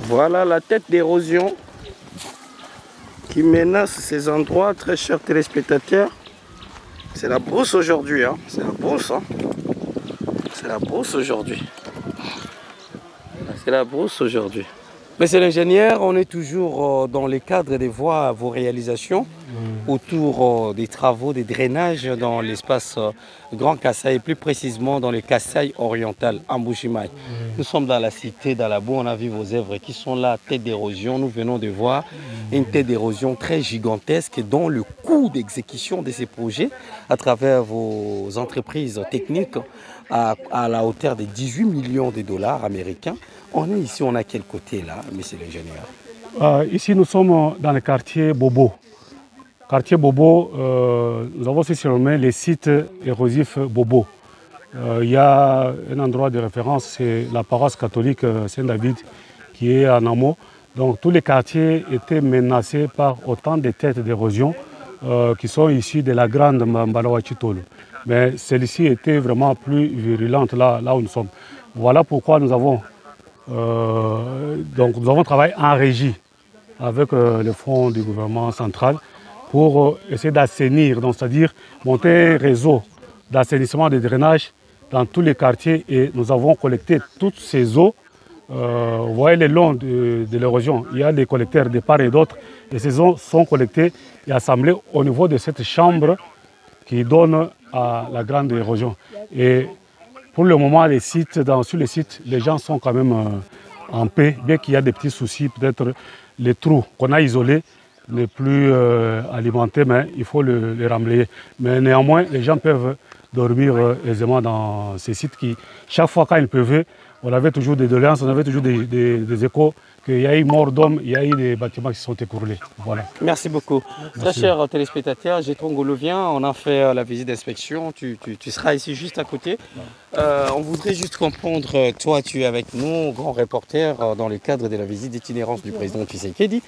Voilà la tête d'érosion qui menace ces endroits, très chers téléspectateurs. C'est la brousse aujourd'hui, hein. C'est la brousse, hein. C'est la brousse aujourd'hui. C'est la brousse aujourd'hui. Monsieur l'ingénieur, on est toujours dans les cadres des voies à vos réalisations autour des travaux, des drainages dans l'espace Grand Kasaï, plus précisément dans le Kasaï oriental, à Mbuji-Mayi. Nous sommes dans la cité d'Alabou, on a vu vos œuvres qui sont là, tête d'érosion. Nous venons de voir une tête d'érosion très gigantesque dont le coût d'exécution de ces projets à travers vos entreprises techniques à la hauteur de 18 millions de dollars américains. On est ici, on a quel côté là, monsieur l'ingénieur? Ici, nous sommes dans le quartier Bobo. Quartier Bobo, nous avons aussi surnommé les sites érosifs Bobo. Il y a un endroit de référence, c'est la paroisse catholique Saint-David qui est à Namo. Donc tous les quartiers étaient menacés par autant de têtes d'érosion qui sont issues de la grande Mbalawa-Chitolo. Mais celle-ci était vraiment plus virulente là où nous sommes. Voilà pourquoi nous avons travaillé en régie avec le fonds du gouvernement central pour essayer d'assainir, c'est-à-dire monter un réseau d'assainissement et de drainage dans tous les quartiers, et nous avons collecté toutes ces eaux. Vous voyez le long de l'érosion, il y a des collecteurs de part et d'autre, et ces eaux sont collectées et assemblées au niveau de cette chambre qui donne à la grande érosion. Et pour le moment, sur les sites, les gens sont quand même en paix, bien qu'il y a des petits soucis, peut-être les trous qu'on a isolés n'est plus alimenté, mais il faut le remblayer. Mais néanmoins, les gens peuvent dormir aisément dans ces sites qui, chaque fois quand il pleuvait, on avait toujours des doléances, on avait toujours des échos qu'il y a eu mort d'hommes, il y a eu des bâtiments qui sont écroulés. Voilà. Merci beaucoup. Merci. Très chers téléspectateurs, Gétron Golovien, on a fait la visite d'inspection, tu seras ici juste à côté. On voudrait juste comprendre, toi tu es avec nous, grand reporter, dans le cadre de la visite d'itinérance du président Tshisekedi.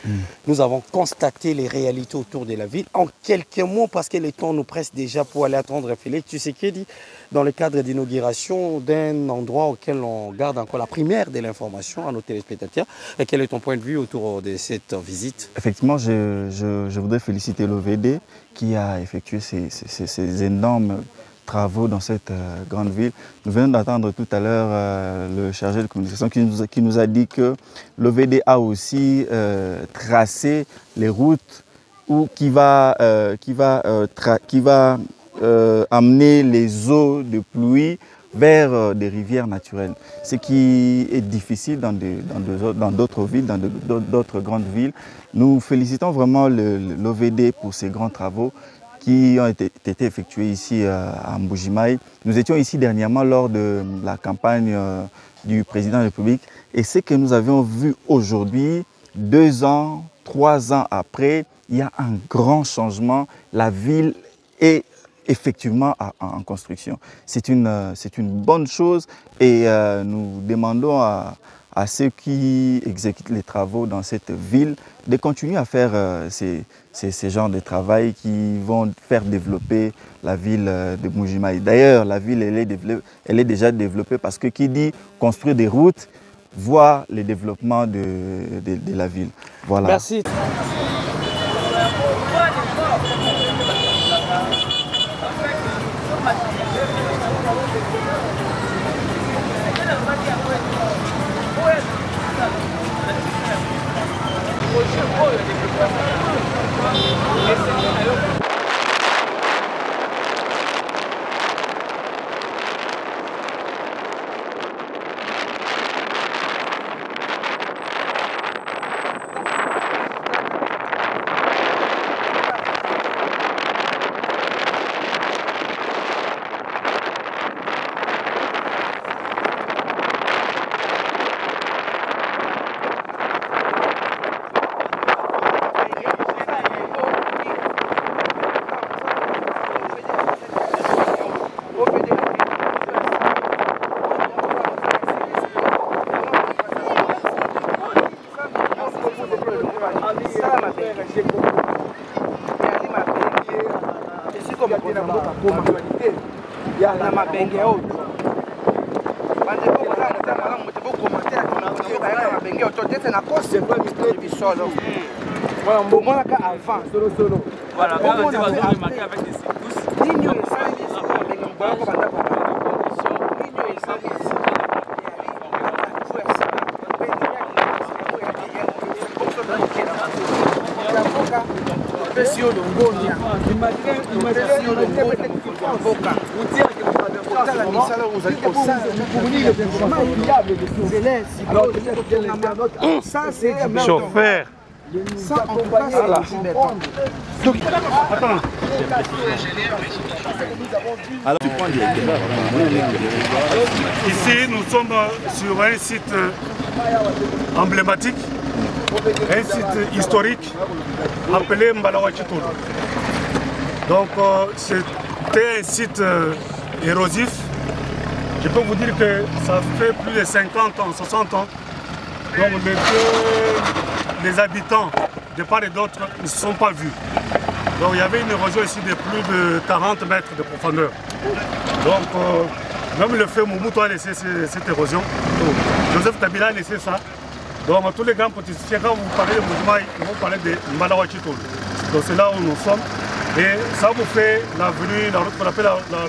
Nous avons constaté les réalités autour de la ville. En quelques mots, parce que le temps nous presse déjà pour aller attendre Félix Tshisekedi, dans le cadre d'inauguration d'un endroit auquel on garde encore la primaire de l'information à nos téléspectateurs. Et quel est ton point de vue autour de cette visite? Effectivement, je voudrais féliciter l'OVD qui a effectué ces énormes travaux dans cette grande ville. Nous venons d'entendre tout à l'heure le chargé de communication qui nous a dit que l'OVD a aussi tracé les routes qui va amener les eaux de pluie vers des rivières naturelles. Ce qui est difficile dans d'autres villes, dans d'autres grandes villes. Nous félicitons vraiment l'OVD pour ces grands travaux qui ont été effectués ici à Mbuji-Mayi. Nous étions ici dernièrement lors de la campagne du président de la République, et ce que nous avions vu aujourd'hui, 2 ans, 3 ans après, il y a un grand changement. La ville est effectivement en construction. C'est une bonne chose, et nous demandons à ceux qui exécutent les travaux dans cette ville de continuer à faire ces genres de travail qui vont faire développer la ville de Mbuji-Mayi. D'ailleurs, la ville elle est déjà développée, parce que qui dit construire des routes voit le développement de la ville. Voilà. Merci. mboka koma na mabenge oyo bandeko kozala ta malamu moto bokomantere mboka yaka mabenge oyo totete na kose bisolo bomonaka avant nini oyo esali mabenge moboloko bandako nini oyo esali pesi yo longonia pesi yo longonia mboka kotala misala oyo ozali kosala ça c'est chauffeur ça en tout cas c'est la Ici, nous sommes sur un site emblématique, un site historique appelé Mbalawa-Chitolo. Donc, c'était un site érosif. Je peux vous dire que ça fait plus de 50 ans, 60 ans. Donc, les habitants de part et d'autre ne se sont pas vus. Donc, il y avait une érosion ici de plus de 40 mètres de profondeur. Donc, même le feu Mobutu a laissé cette érosion. Joseph Kabila a laissé ça. Donc, tous les grands politiciens, quand vous parlez de Mouvement, ils vont parler de Mbalawa-Chitolo. Donc, c'est là où nous sommes. Et ça vous fait l'avenue, la route qu'on appelle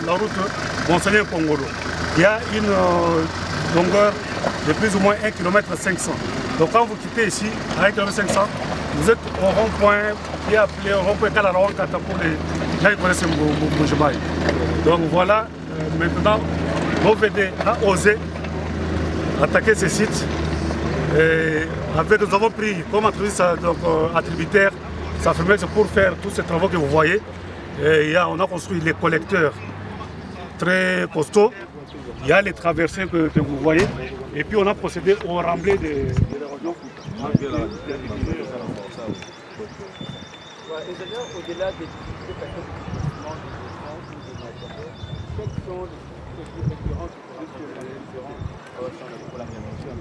la route Monseigneur Kongolo. Il y a une longueur de plus ou moins 1,5 km. Donc, quand vous quittez ici, à 1,5 km, vous êtes au rond-point qui est appelé rond-point Kalarawan-Kata pour les gens qui connaissent Mbuji-Mayi. Donc voilà, maintenant, l'OVD a osé attaquer ces sites. Et nous avons pris comme entreprise attributaire sa fermeture pour faire tous ces travaux que vous voyez. Et on a construit les collecteurs très costauds. Il y a les traversées que vous voyez. Et puis on a procédé au remblai des l'érosion. Au-delà des difficultés quelles sont les récurrences pour la prévention?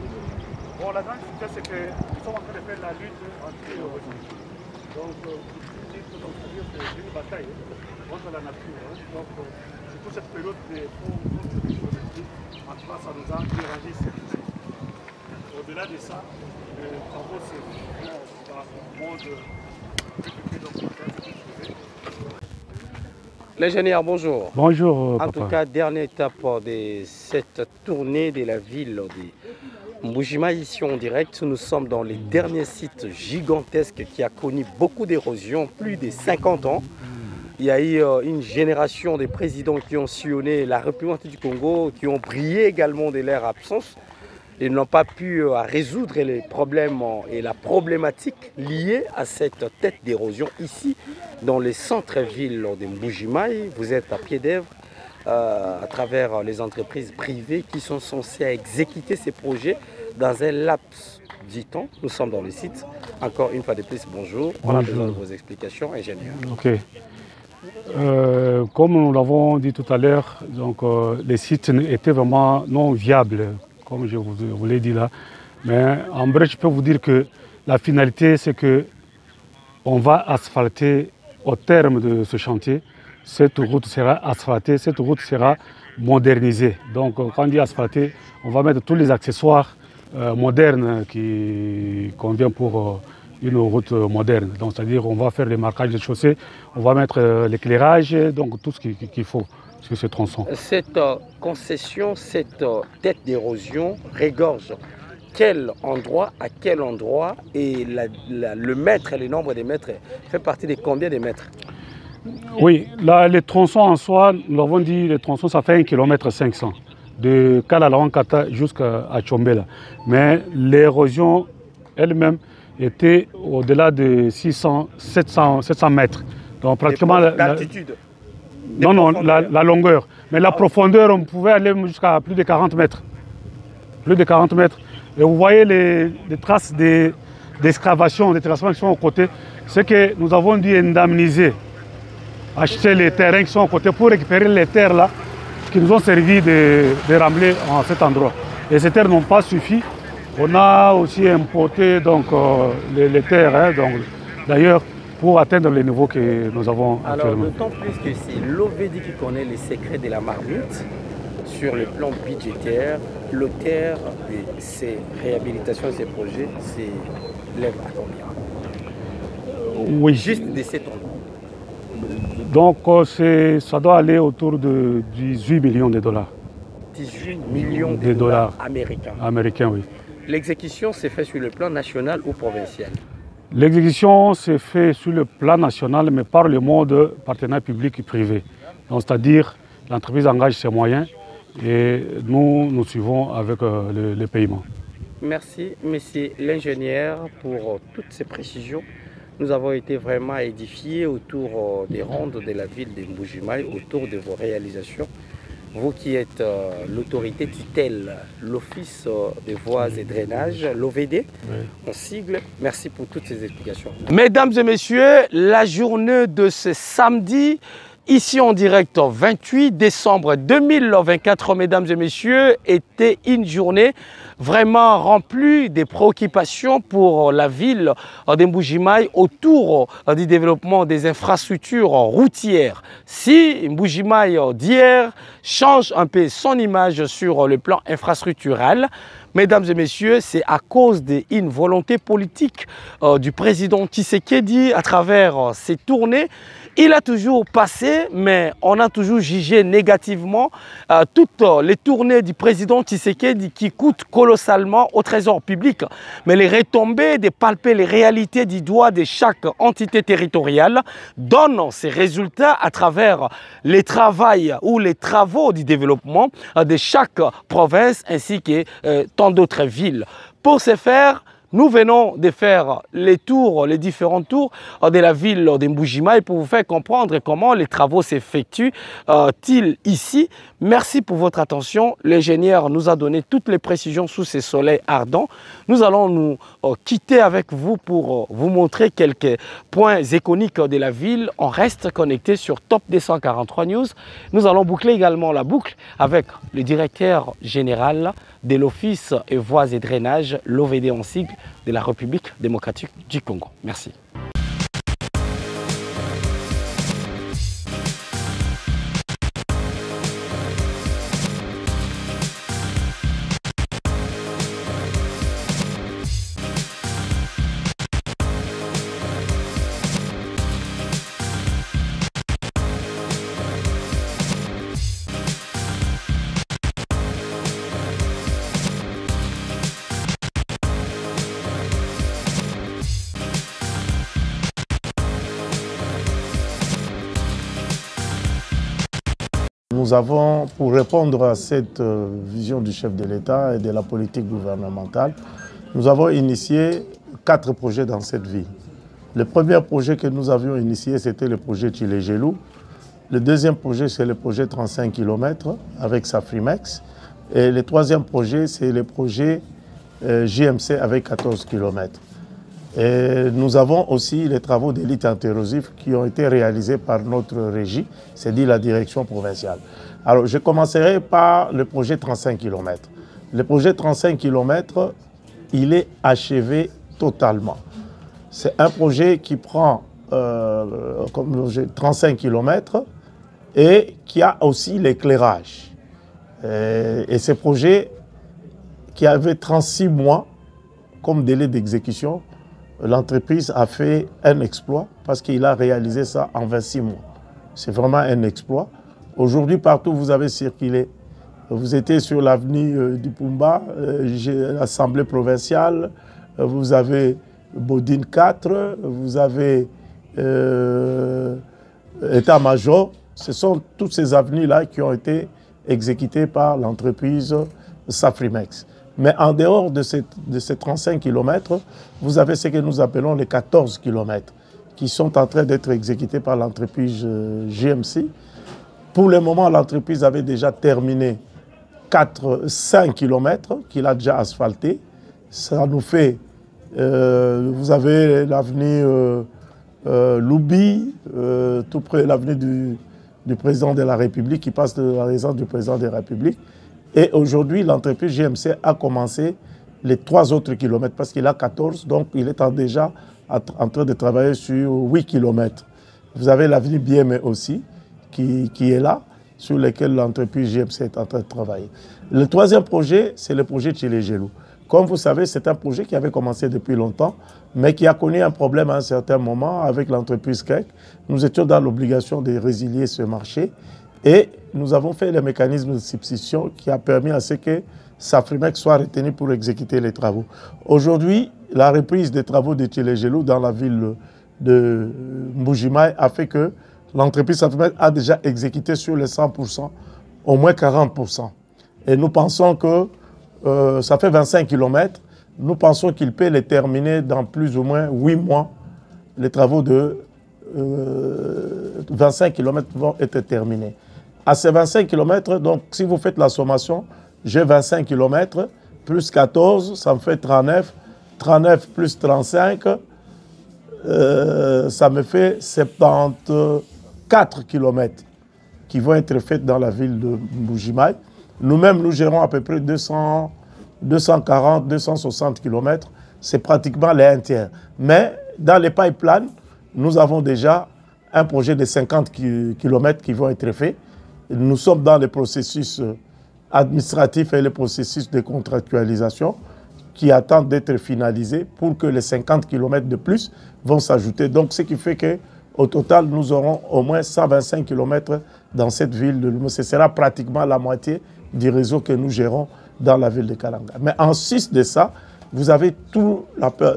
Bon, la grande difficulté, c'est que nous sommes en train de faire la lutte anti-érosion. Donc, c'est une bataille contre la nature. Donc, c'est toute cette période de en tout cas, ça nous a dérangé. Au-delà de ça, les travaux, c'est dans le monde. L'ingénieur, bonjour. Bonjour. En tout cas, dernière étape de cette tournée de la ville de Mbuji-Mayi, ici en direct. Nous sommes dans les derniers sites gigantesques qui a connu beaucoup d'érosion, plus de 50 ans. Il y a eu une génération de présidents qui ont sillonné la République du Congo, qui ont brillé également de leur absence. Ils n'ont pas pu résoudre les problèmes et la problématique liée à cette tête d'érosion ici dans le centre-ville de Mbuji-Mayi. Vous êtes à pied d'œuvre à travers les entreprises privées qui sont censées exécuter ces projets dans un laps du temps. Nous sommes dans le site. Encore une fois de plus, bonjour. On a besoin de vos explications, ingénieur. Ok. Comme nous l'avons dit tout à l'heure, les sites étaient vraiment non viables, comme je vous l'ai dit là. Mais en bref, je peux vous dire que la finalité, c'est qu'on va asphalter au terme de ce chantier. Cette route sera asphaltée, cette route sera modernisée. Donc quand on dit asphaltée, on va mettre tous les accessoires modernes qui conviennent pour une route moderne. Donc c'est-à-dire on va faire les marquages de chaussée, on va mettre l'éclairage, donc tout ce qu'il faut sur ce tronçon. Cette concession, cette tête d'érosion regorge quel endroit, à quel endroit, et le mètre, le nombre de mètres fait partie de combien de mètres? Oui, là, les tronçons en soi, nous l'avons dit, les tronçons ça fait 1,5 km de Kalalawan-Kata jusqu'à Tchombela. Mais l'érosion elle-même était au-delà de 700 mètres. Donc pratiquement l'altitude. Non, la longueur. Mais la profondeur, on pouvait aller jusqu'à plus de 40 mètres. Plus de 40 mètres. Et vous voyez les traces d'excavation, des traces qui sont aux côtés. C'est que nous avons dû indemniser, acheter les terrains qui sont aux côtés pour récupérer les terres là, qui nous ont servi de rembler en cet endroit. Et ces terres n'ont pas suffi. On a aussi importé donc, les terres. Hein, d'ailleurs, pour atteindre les niveaux que nous avons actuellement. Alors, d'autant plus que c'est l'OVD qui connaît les secrets de la marmite sur le plan budgétaire. L'auteur de ces réhabilitations, ces projets, s'élève à combien? Oui. Juste de cet endroit. Donc, ça doit aller autour de 18 millions de dollars. 18 millions de dollars américains. Américains, oui. L'exécution s'est faite sur le plan national ou provincial? L'exécution s'est faite sur le plan national, mais par le mode partenariat public et privé. C'est-à-dire, l'entreprise engage ses moyens et nous suivons avec les paiements. Merci, monsieur l'ingénieur, pour toutes ces précisions. Nous avons été vraiment édifiés autour des rondes de la ville de Mbuji-Mayi, autour de vos réalisations. Vous qui êtes l'autorité tutelle, l'Office des voies et drainages, l'OVD, en sigle, merci pour toutes ces explications. Mesdames et messieurs, la journée de ce samedi, ici en direct 28 décembre 2024, mesdames et messieurs, était une journée vraiment remplie de préoccupations pour la ville de Mbuji-Mayi autour du développement des infrastructures routières. Si Mbuji-Mayi d'hier change un peu son image sur le plan infrastructurel, mesdames et messieurs, c'est à cause d'une volonté politique du président Tshisekedi à travers ses tournées. Il a toujours passé, mais on a toujours jugé négativement toutes les tournées du président Tshisekedi qui coûtent colossalement au trésor public. Mais les retombées de palper les réalités du doigt de chaque entité territoriale donnent ces résultats à travers les travaux ou les travaux du développement de chaque province ainsi que tant d'autres villes. Pour ce faire, nous venons de faire les différents tours de la ville de Mbuji-Mayi pour vous faire comprendre comment les travaux s'effectuent-ils ici. Merci pour votre attention. L'ingénieur nous a donné toutes les précisions sous ces soleils ardents. Nous allons nous quitter avec vous pour vous montrer quelques points iconiques de la ville. On reste connecté sur Top 243 News. Nous allons boucler également la boucle avec le directeur général de l'Office et voies et drainages, l'OVD en sigle, de la République démocratique du Congo. Merci. Nous avons, pour répondre à cette vision du chef de l'État et de la politique gouvernementale, nous avons initié 4 projets dans cette ville. Le premier projet que nous avions initié, c'était le projet Tchilégelou. Le deuxième projet, c'est le projet 35 km avec Safrimex. Et le troisième projet, c'est le projet JMC avec 14 km. Et nous avons aussi les travaux d'élite interrosif qui ont été réalisés par notre régie, c'est-à-dire la direction provinciale. Alors, je commencerai par le projet 35 km. Le projet 35 km, il est achevé totalement. C'est un projet qui prend comme 35 km et qui a aussi l'éclairage. Et ce projet qui avait 36 mois comme délai d'exécution, l'entreprise a fait un exploit parce qu'il a réalisé ça en 26 mois. C'est vraiment un exploit. Aujourd'hui, partout où vous avez circulé, vous étiez sur l'avenue du Pumba, l'Assemblée provinciale, vous avez Bodine 4, vous avez État-major. Ce sont toutes ces avenues-là qui ont été exécutées par l'entreprise Safrimex. Mais en dehors de ces 35 km, vous avez ce que nous appelons les 14 km qui sont en train d'être exécutés par l'entreprise GMC. Pour le moment, l'entreprise avait déjà terminé 5 km qu'il a déjà asphalté. Ça nous fait, vous avez l'avenue Loubi, tout près de l'avenue du président de la République qui passe de la résidence du président de la République. Et aujourd'hui, l'entreprise GMC a commencé les 3 autres kilomètres, parce qu'il a 14, donc il est déjà en train de travailler sur 8 kilomètres. Vous avez l'avenue Biémé aussi, qui est là, sur lequel l'entreprise GMC est en train de travailler. Le 3e projet, c'est le projet Tchélégelou. Comme vous savez, c'est un projet qui avait commencé depuis longtemps, mais qui a connu un problème à un certain moment avec l'entreprise KEC. Nous étions dans l'obligation de résilier ce marché et nous avons fait le mécanisme de substitution qui a permis à ce que Safrimex soit retenu pour exécuter les travaux. Aujourd'hui, la reprise des travaux de Tchélégelou dans la ville de Mbujimaï a fait que l'entreprise Safrimex a déjà exécuté sur les 100%, au moins 40%. Et nous pensons que ça fait 25 km. Nous pensons qu'il peut les terminer dans plus ou moins 8 mois. Les travaux de 25 km vont être terminés. À ces 25 km, donc si vous faites la sommation, j'ai 25 km plus 14, ça me fait 39. 39 plus 35, ça me fait 74 km qui vont être faits dans la ville de Mbujimaï. Nous-mêmes, nous gérons à peu près 240, 260 km. C'est pratiquement les 1/3. Mais dans les pipelines, nous avons déjà un projet de 50 km qui vont être faits. Nous sommes dans les processus administratifs et les processus de contractualisation qui attendent d'être finalisés pour que les 50 km de plus vont s'ajouter. Donc, ce qui fait qu'au total, nous aurons au moins 125 km dans cette ville de Lumé. Ce sera pratiquement la moitié du réseau que nous gérons dans la ville de Kalanga. Mais en sus de ça, vous avez tous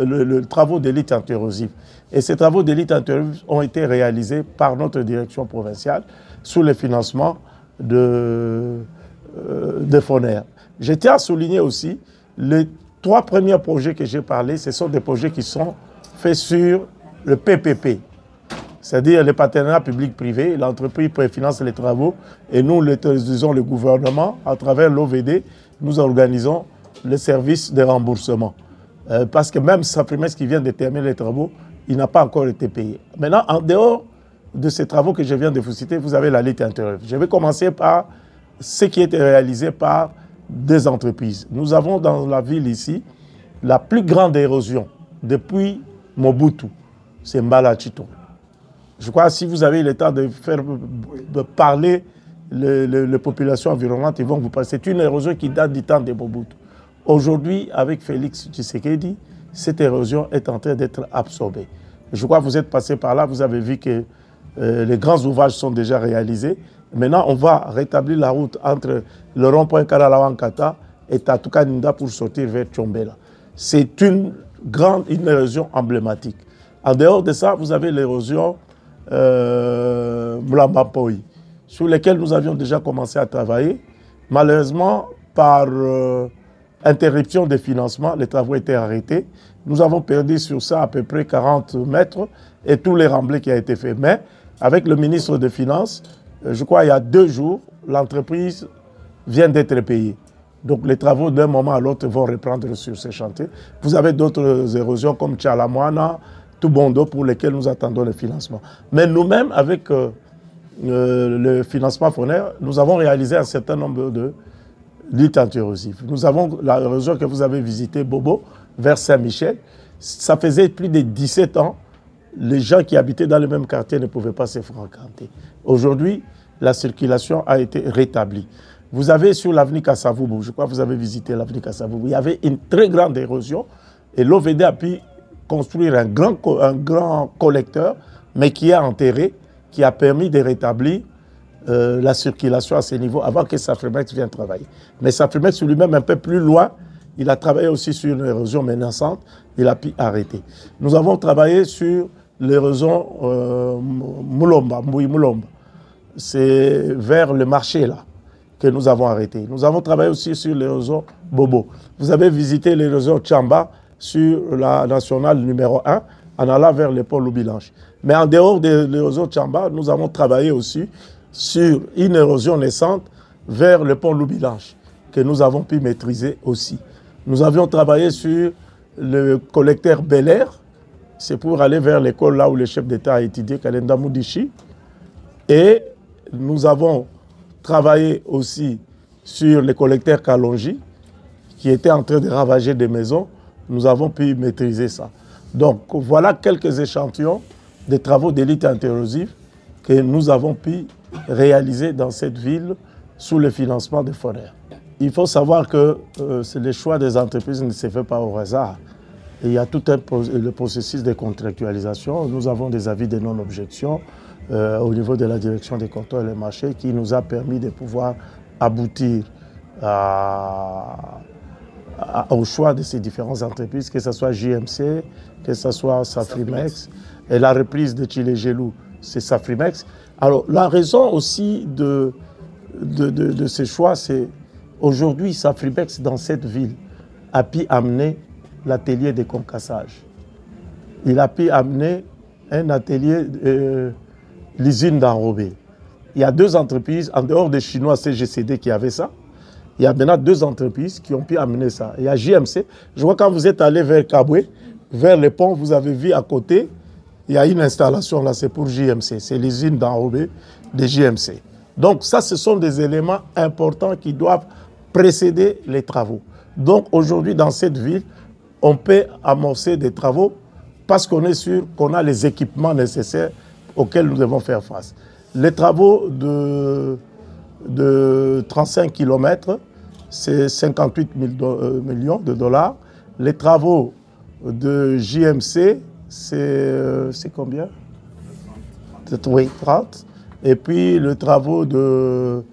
les travaux d'élite interrosive. Et ces travaux d'élite interrosive ont été réalisés par notre direction provinciale sous le financement de FONER. Je tiens à souligner aussi les 3 premiers projets que j'ai parlé, ce sont des projets qui sont faits sur le PPP, c'est-à-dire le partenariat public-privé. L'entreprise préfinance les travaux et nous, disons le gouvernement, à travers l'OVD, nous organisons le service de remboursement. Parce que même Safrimex qui vient de terminer les travaux, il n'a pas encore été payé. Maintenant, en dehors de ces travaux que je viens de vous citer, vous avez la lutte intérieure. Je vais commencer par ce qui a été réalisé par des entreprises. Nous avons dans la ville ici la plus grande érosion depuis Mobutu, c'est Mbala Chito. Je crois que si vous avez le temps de parler les populations environnantes, ils vont vous parler. C'est une érosion qui date du temps de Mobutu. Aujourd'hui, avec Félix Tshisekedi, cette érosion est en train d'être absorbée. Je crois que vous êtes passé par là, vous avez vu que les grands ouvrages sont déjà réalisés. Maintenant, on va rétablir la route entre le rond-point Kalalawankata et Tatukaninda pour sortir vers Tchombela. C'est une érosion emblématique. En dehors de ça, vous avez l'érosion Mlambapoi, sur laquelle nous avions déjà commencé à travailler. Malheureusement, par interruption des financements, les travaux étaient arrêtés. Nous avons perdu sur ça à peu près 40 mètres et tous les remblais qui ont été faits. Mais avec le ministre des Finances, je crois il y a 2 jours, l'entreprise vient d'être payée. Donc les travaux d'un moment à l'autre vont reprendre sur ces chantiers. Vous avez d'autres érosions comme Tchalamouana, Toubondo pour lesquels nous attendons le financement. Mais nous-mêmes, avec le financement FONER, nous avons réalisé un certain nombre de luttes anti-érosives. Nous avons la région que vous avez visitée, Bobo, vers Saint-Michel. Ça faisait plus de 17 ans, les gens qui habitaient dans le même quartier ne pouvaient pas se fréquenter. Aujourd'hui, la circulation a été rétablie. Vous avez sur l'avenue Kassavoubou, je crois que vous avez visité l'avenue Kassavoubou, il y avait une très grande érosion et l'OVD a pu construire un grand collecteur, mais qui est enterré, qui a permis de rétablir la circulation à ce niveau avant que Safrimex vienne travailler. Mais Safrimex lui-même, un peu plus loin, il a travaillé aussi sur une érosion menaçante, il a pu arrêter. Nous avons travaillé sur l'érosion Moulomba, Moulomba. C'est vers le marché là que nous avons arrêté. Nous avons travaillé aussi sur l'érosion Bobo. Vous avez visité l'érosion Tchamba sur la nationale numéro 1 en allant vers le pôle Loubilanche. Mais en dehors de l'érosion Tchamba, nous avons travaillé aussi sur une érosion naissante vers le pont Loubilanche que nous avons pu maîtriser aussi. Nous avions travaillé sur le collecteur Bel Air, c'est pour aller vers l'école là où le chef d'État a étudié, Kalenda Moudichi. Et nous avons travaillé aussi sur le collecteur Kalonji, qui étaient en train de ravager des maisons, nous avons pu maîtriser ça. Donc voilà quelques échantillons des travaux d'élite interrosive que nous avons pu réaliser dans cette ville sous le financement de FONER. Il faut savoir que le choix des entreprises ne se fait pas au hasard. Il y a tout le processus de contractualisation. Nous avons des avis de non-objection au niveau de la direction des comptoirs et des marchés qui nous a permis de pouvoir aboutir au choix de ces différentes entreprises, que ce soit JMC, que ce soit Safrimex, et la reprise de Tchilégelou, c'est Safrimex. Alors, la raison aussi de ces choix, c'est aujourd'hui, Safrimex, dans cette ville, a pu amener l'atelier de concassage. Il a pu amener un atelier, l'usine d'enrobé. Il y a 2 entreprises, en dehors des Chinois CGCD qui avaient ça, il y a maintenant 2 entreprises qui ont pu amener ça. Il y a JMC. Je vois quand vous êtes allé vers Kabwe, vers le pont, vous avez vu à côté, il y a une installation là, c'est pour JMC. C'est l'usine d'enrobé de JMC. Donc ça, ce sont des éléments importants qui doivent précéder les travaux. Donc aujourd'hui, dans cette ville, on peut amorcer des travaux parce qu'on est sûr qu'on a les équipements nécessaires auxquels nous devons faire face. Les travaux de 35 km, c'est 58 millions de dollars. Les travaux de JMC, c'est combien? Oui, 30. Et puis le travaux de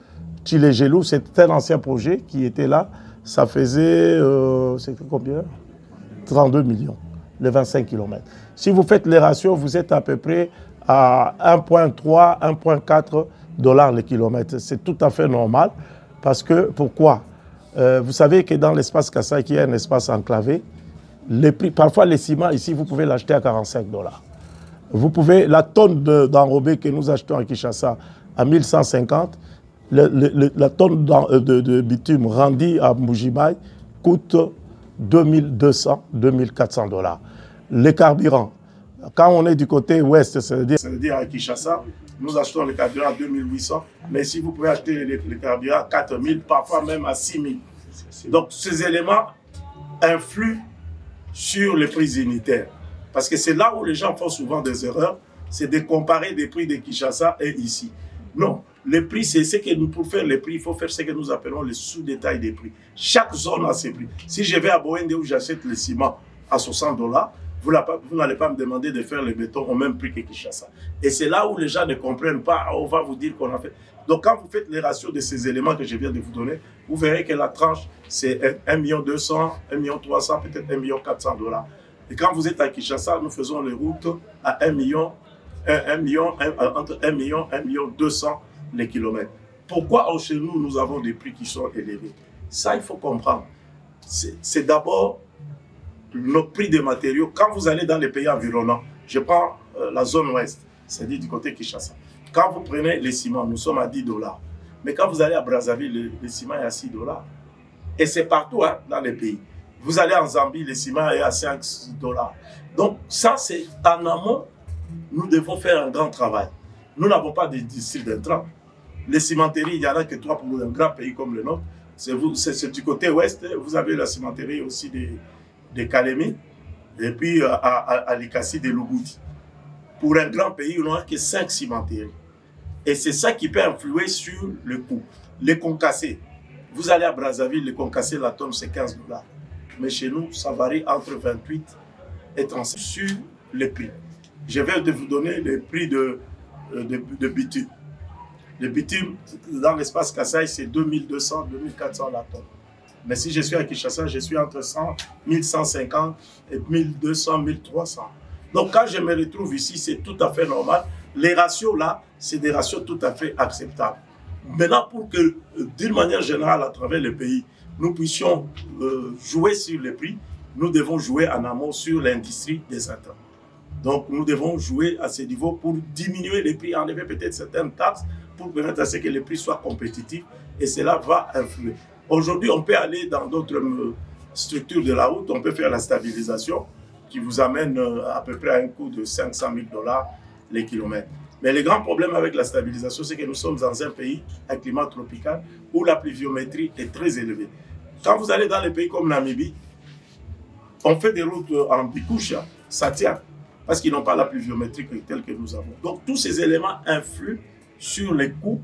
Tchilégelou, c'est un ancien projet qui était là. Ça faisait, c'est combien? 32 millions, les 25 km. Si vous faites les ratios, vous êtes à peu près à 1,3, 1,4 $ le kilomètre. C'est tout à fait normal. Parce que, pourquoi? Vous savez que dans l'espace Kassai, qui est un espace enclavé, les prix, parfois les ciments ici, vous pouvez l'acheter à 45 $. Vous pouvez, la tonne d'enrobé que nous achetons à Kinshasa à 1150, la tonne de bitume rendue à Mbujimaï coûte 2200, 2400 $. Les carburants, quand on est du côté ouest, c'est-à-dire à Kinshasa, nous achetons le carburant à 2800, mais si vous pouvez acheter le carburant à 4000, parfois même à 6000. Donc ces éléments influent sur les prix unitaires. Parce que c'est là où les gens font souvent des erreurs, c'est de comparer des prix de Kinshasa et ici. Non, les prix, c'est ce que nous, pour faire les prix, il faut faire ce que nous appelons le sous-détail des prix. Chaque zone a ses prix. Si je vais à Boende où j'achète le ciment à 60 $, vous n'allez pas me demander de faire le béton au même prix que Kinshasa. Et c'est là où les gens ne comprennent pas, on va vous dire qu'on a fait. Donc quand vous faites les ratios de ces éléments que je viens de vous donner, vous verrez que la tranche, c'est 1 200 000, 1 300 000, peut-être 1 400 000 $. Et quand vous êtes à Kinshasa, nous faisons les routes à 1 million, entre 1 million, 1 200 les kilomètres. Pourquoi chez nous, nous avons des prix qui sont élevés? Ça, il faut comprendre. C'est d'abord nos prix des matériaux. Quand vous allez dans les pays environnants, je prends la zone ouest, c'est-à-dire du côté Kinshasa. Quand vous prenez les ciments, nous sommes à 10 $. Mais quand vous allez à Brazzaville, le ciment est à 6 $. Et c'est partout hein, dans les pays. Vous allez en Zambie, le ciment est à 5 $. Donc ça, c'est en amont, nous devons faire un grand travail. Nous n'avons pas de district d'intrants. Les cimenteries, il n'y en a que 3 pour un grand pays comme le nôtre. C'est du côté ouest, vous avez la cimenterie aussi de Kalemi, et puis à Likasi de Lubudi. Pour un grand pays, il n'y a que 5 cimenteries. Et c'est ça qui peut influer sur le coût. Les concassés, vous allez à Brazzaville, les concassés, la tonne, c'est 15 $. Mais chez nous, ça varie entre 28 et 35 sur les prix. Je vais vous donner les prix de bitume. Le bitume, dans l'espace Kassai, c'est 2200, 2400 la tonne. Mais si je suis à Kinshasa, je suis entre 100, 1150 et 1200, 1300. Donc quand je me retrouve ici, c'est tout à fait normal. Les ratios là, c'est des ratios tout à fait acceptables. Maintenant, pour que, d'une manière générale, à travers le pays, nous puissions jouer sur les prix, nous devons jouer en amont sur l'industrie des intrants. Donc nous devons jouer à ce niveau pour diminuer les prix, enlever peut-être certaines taxes pour permettre à ce que les prix soient compétitifs et cela va influer. Aujourd'hui, on peut aller dans d'autres structures de la route, on peut faire la stabilisation qui vous amène à peu près à un coût de 500 000 $ les kilomètres. Mais le grand problème avec la stabilisation, c'est que nous sommes dans un pays, un climat tropical, où la pluviométrie est très élevée. Quand vous allez dans les pays comme Namibie, on fait des routes en bicoucha, ça tient, parce qu'ils n'ont pas la pluviométrie telle que nous avons. Donc tous ces éléments influent sur les coûts,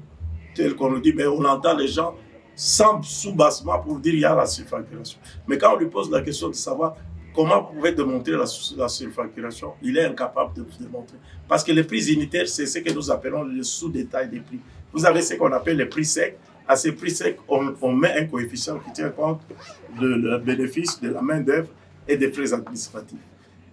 tels qu'on nous dit, mais on entend les gens sans sous-bassement pour dire qu'il y a la surfacturation. Mais quand on lui pose la question de savoir comment vous pouvez démontrer la surfacturation, il est incapable de vous démontrer. Parce que les prix unitaires, c'est ce que nous appelons le sous-détail des prix. Vous avez ce qu'on appelle les prix secs. À ces prix secs, on met un coefficient qui tient compte de bénéfice, de la main-d'œuvre et des frais administratifs.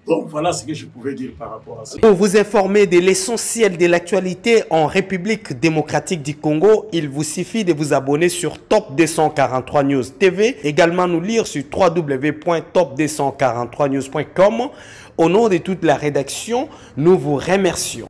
Donc voilà ce que je pouvais dire par rapport à ça. Pour vous informer de l'essentiel de l'actualité en République démocratique du Congo, il vous suffit de vous abonner sur Top 243 News TV, également nous lire sur www.top243news.com. Au nom de toute la rédaction, nous vous remercions.